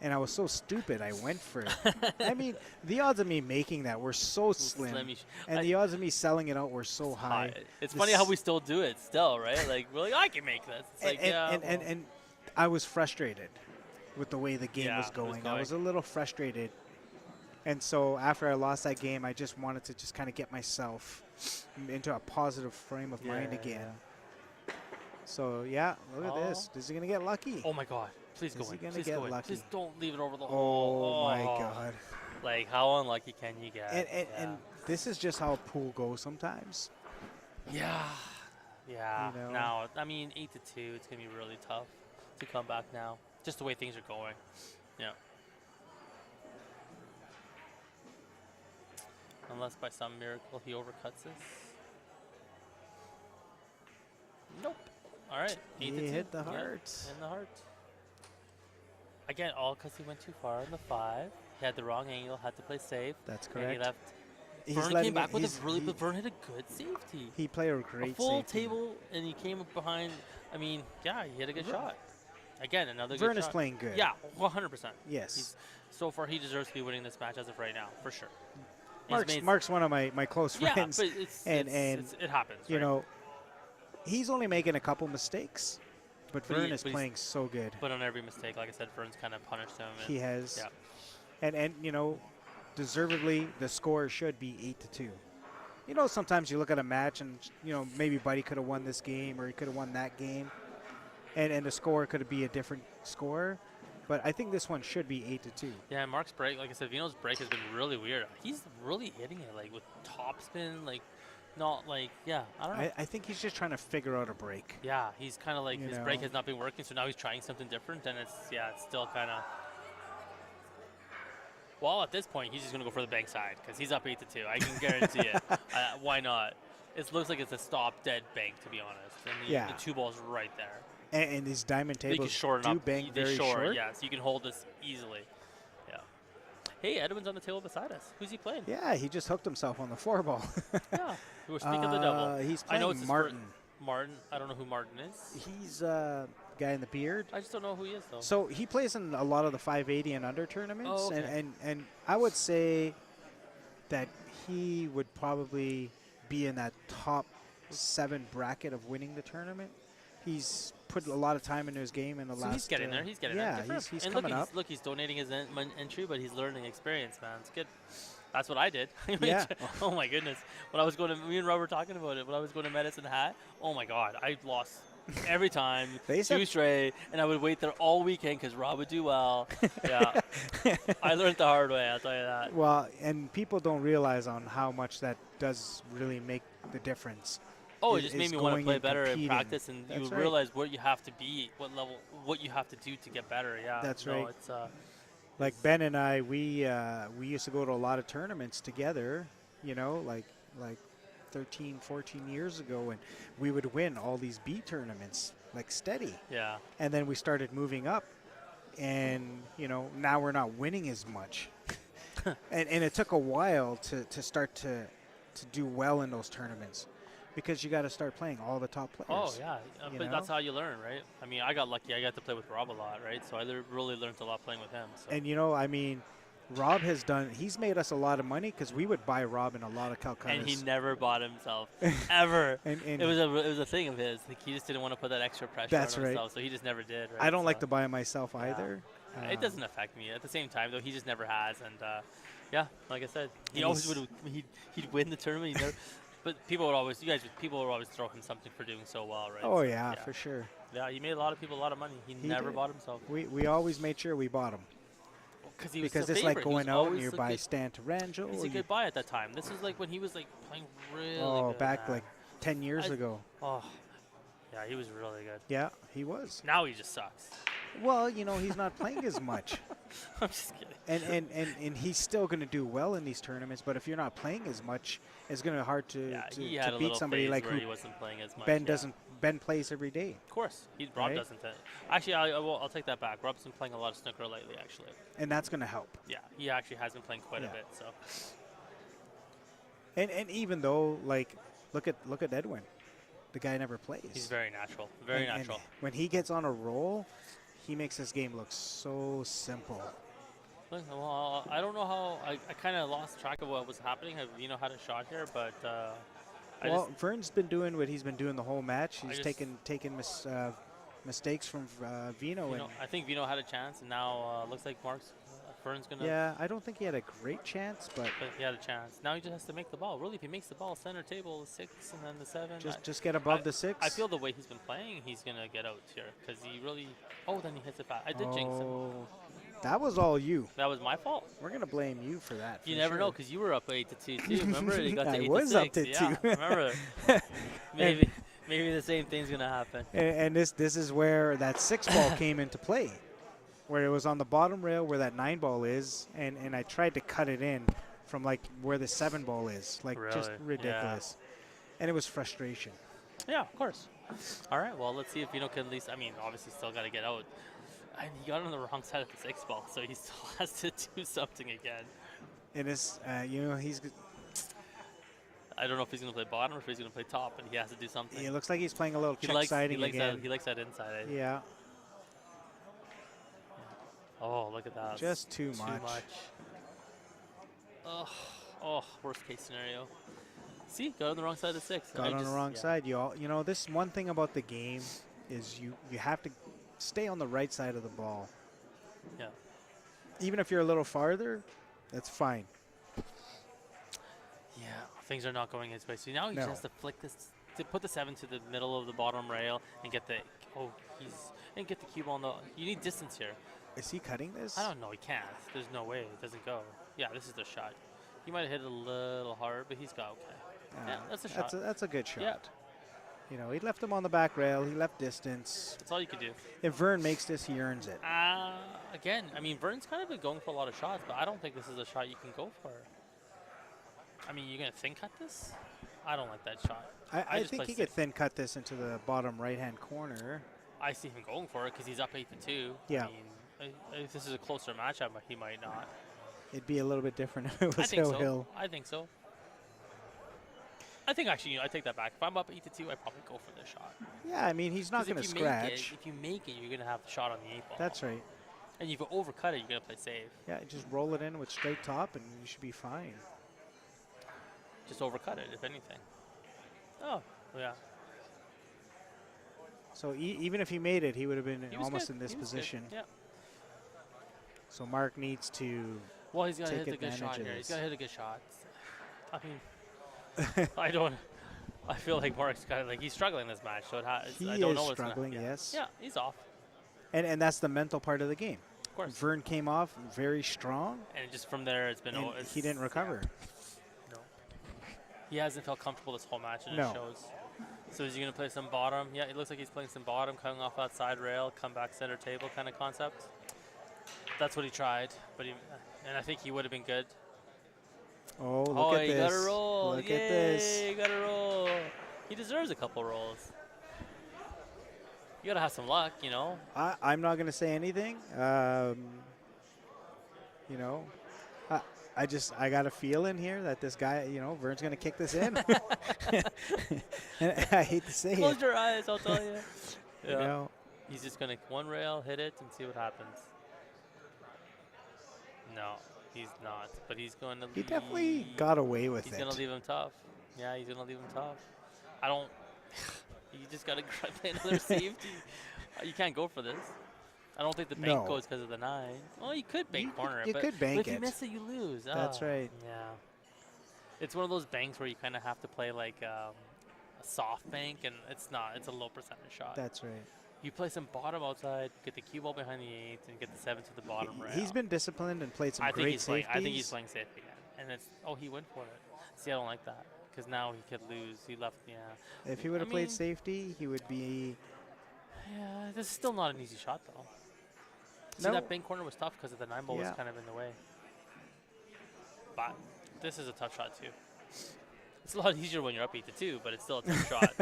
Speaker 1: And I was so stupid, I went for it. I mean, the odds of me making that were so slim. And the odds of me selling it out were so high.
Speaker 2: It's funny how we still do it still, right? Like, we're like, I can make this. It's
Speaker 1: and I was frustrated with the way the game was going. I was a little frustrated. And so after I lost that game, I just wanted to just kind of get myself into a positive frame of mind again. So, yeah, look at this. Is he going to get lucky?
Speaker 2: Oh, my God. Please go in. Please go in. Just don't leave it over the
Speaker 1: hole. Oh, my God.
Speaker 2: Like, how unlucky can you get?
Speaker 1: And this is just how pool goes sometimes.
Speaker 2: Yeah. Yeah.
Speaker 1: You know?
Speaker 2: Now, I mean, 8-2, it's going to be really tough to come back now. Just the way things are going. Yeah. Unless by some miracle he overcuts this. Nope. All right.
Speaker 1: He hit the heart.
Speaker 2: In the heart. Again, all because he went too far on the 5. He had the wrong angle, had to play safe.
Speaker 1: That's correct.
Speaker 2: And he left. Vern came back with a really, but Vern hit a good safety.
Speaker 1: He played a great
Speaker 2: full
Speaker 1: safety.
Speaker 2: Table, and he came up behind. I mean, yeah, he hit a good shot. Again, another
Speaker 1: Vern
Speaker 2: good shot.
Speaker 1: is playing good.
Speaker 2: Yeah, 100%.
Speaker 1: Yes.
Speaker 2: So far, he deserves to be winning this match as of right now, for sure.
Speaker 1: Mark's one of my close friends.
Speaker 2: Yeah, but it happens.
Speaker 1: You know, he's only making a couple mistakes, but Vern is playing so good.
Speaker 2: But on every mistake, like I said, Vern's kind of punished him.
Speaker 1: He has.
Speaker 2: Yeah.
Speaker 1: And you know, deservedly, the score should be 8-2. You know, sometimes you look at a match and, you know, maybe Buddy could have won this game or he could have won that game. And the score could be a different score. But I think this one should be 8-2.
Speaker 2: Yeah, Mark's break, like I said, Vino's break has been really weird. He's really hitting it, like, with topspin, like, not like, I don't know.
Speaker 1: I think he's just trying to figure out a break.
Speaker 2: Yeah, he's kind of like, his break has not been working, so now he's trying something different, and it's still kind of. Well, at this point, he's just going to go for the bank side, because he's up 8-2. I can guarantee it. Why not? It looks like it's a stop-dead bank, to be honest. And the 2 ball's right there.
Speaker 1: And these diamond tables do bank very short.
Speaker 2: Yeah, so you can hold this easily. Yeah. Hey, Edwin's on the table beside us. Who's he playing?
Speaker 1: Yeah, he just hooked himself on the 4 ball.
Speaker 2: Yeah. We're speaking of the double.
Speaker 1: He's playing Martin.
Speaker 2: Martin. I don't know who Martin is.
Speaker 1: He's a guy in the beard.
Speaker 2: I just don't know who he is, though.
Speaker 1: So he plays in a lot of the 580 and under tournaments.
Speaker 2: Oh, okay.
Speaker 1: And I would say that he would probably be in that top 7 bracket of winning the tournament. He's put a lot of time into his game in the last.
Speaker 2: He's getting there. He's getting there.
Speaker 1: Yeah, he's coming up.
Speaker 2: Look, he's donating his entry, but he's learning experience, man. It's good. That's what I did.
Speaker 1: Yeah.
Speaker 2: Oh my goodness. When I was going to, me and Rob were talking about it. When I was going to Medicine Hat, oh my God, I lost every time. 2 straight, and I would wait there all weekend because Rob would do well. Yeah. I learned the hard way. I'll tell you that.
Speaker 1: Well, and people don't realize on how much that does really make the difference.
Speaker 2: Oh, it just made me want to play better in practice, and
Speaker 1: That's
Speaker 2: you realize what you have to be, what level, what you have to do to get better. Yeah,
Speaker 1: that's right.
Speaker 2: It's,
Speaker 1: like Ben and I, we used to go to a lot of tournaments together, you know, like 13, 14 years ago, and we would win all these B tournaments, like steady.
Speaker 2: Yeah.
Speaker 1: And then we started moving up, and, you know, now we're not winning as much. and it took a while to start to do well in those tournaments. Because you got to start playing all the top players.
Speaker 2: Oh, yeah. But that's how you learn, right? I mean, I got lucky. I got to play with Rob a lot, right? So I really learned a lot playing with him. So.
Speaker 1: And, you know, I mean, Rob has done. He's made us a lot of money because we would buy Rob in a lot of Calcuttas.
Speaker 2: And he never bought himself ever.
Speaker 1: and
Speaker 2: it was a thing of his. Like, he just didn't want to put that extra pressure on himself, so he just never did. Right?
Speaker 1: I don't like to buy myself either.
Speaker 2: It doesn't affect me. At the same time, though, he just never has. And yeah, like I said, he always would. He'd win the tournament. He never. But people would always throw him something for doing so well, right?
Speaker 1: Oh yeah, for sure.
Speaker 2: Yeah, he made a lot of people a lot of money. He never bought himself.
Speaker 1: We always made sure we bought him.
Speaker 2: Because
Speaker 1: it's like going out and you buy Stan Tarangelo.
Speaker 2: He's a good buy at that time. This is like when he was like playing really good.
Speaker 1: Oh, back like 10 years ago.
Speaker 2: Oh, yeah, he was really good.
Speaker 1: Yeah, he was.
Speaker 2: Now he just sucks.
Speaker 1: Well, you know, he's not playing as much.
Speaker 2: I'm just kidding.
Speaker 1: And he's still going to do well in these tournaments, but if you're not playing as much, it's going to be hard to beat somebody like who
Speaker 2: he wasn't playing as much.
Speaker 1: Ben plays every day.
Speaker 2: Of course. Rob doesn't. Actually, I'll take that back. Rob's been playing a lot of snooker lately, actually.
Speaker 1: And that's going to help.
Speaker 2: Yeah, he actually has been playing quite a bit. So.
Speaker 1: And even though, like, look at Edwin. The guy never plays.
Speaker 2: He's very natural. Very natural.
Speaker 1: And when he gets on a roll, he makes this game look so simple.
Speaker 2: Well, I don't know how. I kind of lost track of what was happening. Vino had a shot here, but.
Speaker 1: Vern's been doing what he's been doing the whole match. He's taken mistakes from Vino.
Speaker 2: I think Vino had a chance, and now looks like Vern's going to.
Speaker 1: Yeah, I don't think he had a great chance, but
Speaker 2: he had a chance. Now he just has to make the ball. Really, if he makes the ball, center table, the 6 and then the 7.
Speaker 1: Just get above the 6.
Speaker 2: I feel the way he's been playing, he's going to get out here because he really. Oh, then he hits it back. I did jinx him.
Speaker 1: That was all you.
Speaker 2: That was my fault.
Speaker 1: We're going to blame you for that.
Speaker 2: You never know because you were up 8-2 too. Remember? He got to 8-6.
Speaker 1: I was up to 2.
Speaker 2: Yeah, remember. Maybe the same thing's going to happen.
Speaker 1: And this is where that 6 ball came into play, where it was on the bottom rail where that 9 ball is, and I tried to cut it in from like where the 7 ball is, like just ridiculous. Yeah. And it was frustration.
Speaker 2: Yeah, of course. All right, well, let's see if Vino can at least, obviously still got to get out. And he got on the wrong side of the 6 ball, so he still has to do something again.
Speaker 1: And it's, he's.
Speaker 2: I don't know if he's going to play bottom or if he's going to play top, but he has to do something.
Speaker 1: It looks like he's playing a little check siding again.
Speaker 2: He likes that inside.
Speaker 1: Yeah.
Speaker 2: Oh, look at that.
Speaker 1: Just too much.
Speaker 2: Oh, worst case scenario. See, got on the wrong side of the 6.
Speaker 1: Got on the wrong side. This one thing about the game is you have to stay on the right side of the ball.
Speaker 2: Yeah.
Speaker 1: Even if you're a little farther, that's fine.
Speaker 2: Yeah, things are not going his way. So now he just has to flick this, to put the 7 to the middle of the bottom rail and get the get the cube on the. You need distance here.
Speaker 1: Is he cutting this?
Speaker 2: I don't know. He can't. There's no way. It doesn't go. Yeah, this is the shot. He might have hit it a little hard, but he's got okay. Yeah, that's a shot.
Speaker 1: That's a good shot.
Speaker 2: Yeah.
Speaker 1: He left him on the back rail. He left distance.
Speaker 2: That's all you can do.
Speaker 1: If Vern makes this, he earns it.
Speaker 2: Again, Vern's kind of been going for a lot of shots, but I don't think this is a shot you can go for. You're going to thin cut this? I don't like that shot.
Speaker 1: I think he could thin cut this into the bottom right-hand corner.
Speaker 2: I see him going for it because he's up 8-2.
Speaker 1: Yeah.
Speaker 2: If this is a closer matchup, he might not.
Speaker 1: It'd be a little bit different if it was Hill.
Speaker 2: I think so. I think actually, I take that back. If I'm up 8-2, I probably go for this shot.
Speaker 1: Yeah, he's not going to scratch.
Speaker 2: If you make it, you're going to have the shot on the 8 ball.
Speaker 1: That's right.
Speaker 2: And if you overcut it, you're going to play safe.
Speaker 1: Yeah, just roll it in with straight top, and you should be fine.
Speaker 2: Just overcut it, if anything. Oh, yeah.
Speaker 1: So even if he made it, he would have been almost in this position.
Speaker 2: Yeah.
Speaker 1: So Mark needs to.
Speaker 2: Well, he's got to hit a good shot here. He's got to hit a good shot. I feel like Mark's kind of he's struggling this match, so I don't know what's
Speaker 1: struggling. Yes.
Speaker 2: Yeah, he's off.
Speaker 1: And that's the mental part of the game.
Speaker 2: Of course.
Speaker 1: Vern came off very strong.
Speaker 2: And just from there, it's been.
Speaker 1: He didn't recover.
Speaker 2: Yeah. No. He hasn't felt comfortable this whole match, and
Speaker 1: it
Speaker 2: shows. So is he going to play some bottom? Yeah, it looks like he's playing some bottom, coming off that side rail, come back center table kind of concept. That's what he tried, and I think he would have been good.
Speaker 1: Oh, look at this.
Speaker 2: He got a roll.
Speaker 1: Look at this.
Speaker 2: He got a roll. He deserves a couple rolls. You got to have some luck,
Speaker 1: I'm not going to say anything. I got a feeling here that this guy, Vern's going to kick this in. I hate to say
Speaker 2: Close your eyes, I'll tell you.
Speaker 1: Yeah.
Speaker 2: He's just going to one rail, hit it, and see what happens. No. He's not, but he's going to.
Speaker 1: He definitely got away with
Speaker 2: He's
Speaker 1: it.
Speaker 2: going to leave him tough. Yeah, he's going to leave him tough. I don't. You just got to play another safety. You can't go for this. I don't think the bank goes because of the 9. Well, you could bank corner it,
Speaker 1: you
Speaker 2: but
Speaker 1: could bank
Speaker 2: if
Speaker 1: it.
Speaker 2: you miss it, you lose.
Speaker 1: That's right.
Speaker 2: Yeah. It's one of those banks where you kind of have to play like a soft bank, and it's not. It's a low percentage shot.
Speaker 1: That's right.
Speaker 2: You play some bottom outside, get the cue ball behind the 8, and get the 7 to the bottom rail.
Speaker 1: He's been disciplined and played some great safeties.
Speaker 2: I think he's playing safe again. And it's, he went for it. See, I don't like that. Because now he could lose. He left,
Speaker 1: If he would have played safety, he would be...
Speaker 2: Yeah, this is still not an easy shot, though. See, that bank corner was tough because the 9 ball was kind of in the way. But this is a tough shot, too. It's a lot easier when you're up 8-2, but it's still a tough shot.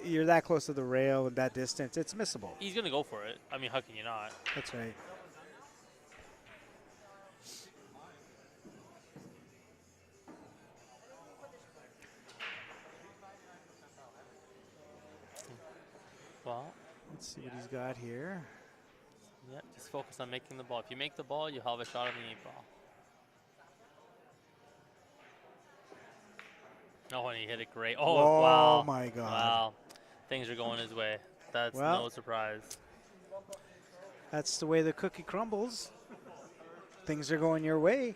Speaker 1: You're that close to the rail and that distance. It's missable.
Speaker 2: He's going to go for it. I mean, how can you not?
Speaker 1: That's right.
Speaker 2: Well,
Speaker 1: let's see what he's got here.
Speaker 2: Yeah, just focus on making the ball. If you make the ball, you have a shot on the 8 ball. Oh, and he hit it great. Oh,
Speaker 1: whoa,
Speaker 2: wow.
Speaker 1: Oh, my God.
Speaker 2: Wow. Things are going his way. That's no surprise.
Speaker 1: That's the way the cookie crumbles. Things are going your way.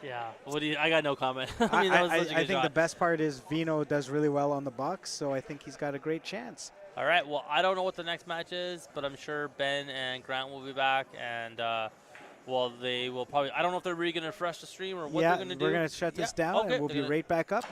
Speaker 2: Yeah. I got no comment.
Speaker 1: I think the best part is Vino does really well on the Bucks, so I think he's got a great chance.
Speaker 2: All right. Well, I don't know what the next match is, but I'm sure Ben and Grant will be back, and they will probably. I don't know if they're really going to refresh the stream or what they're going to do.
Speaker 1: We're going to shut this down, and we'll be right back up.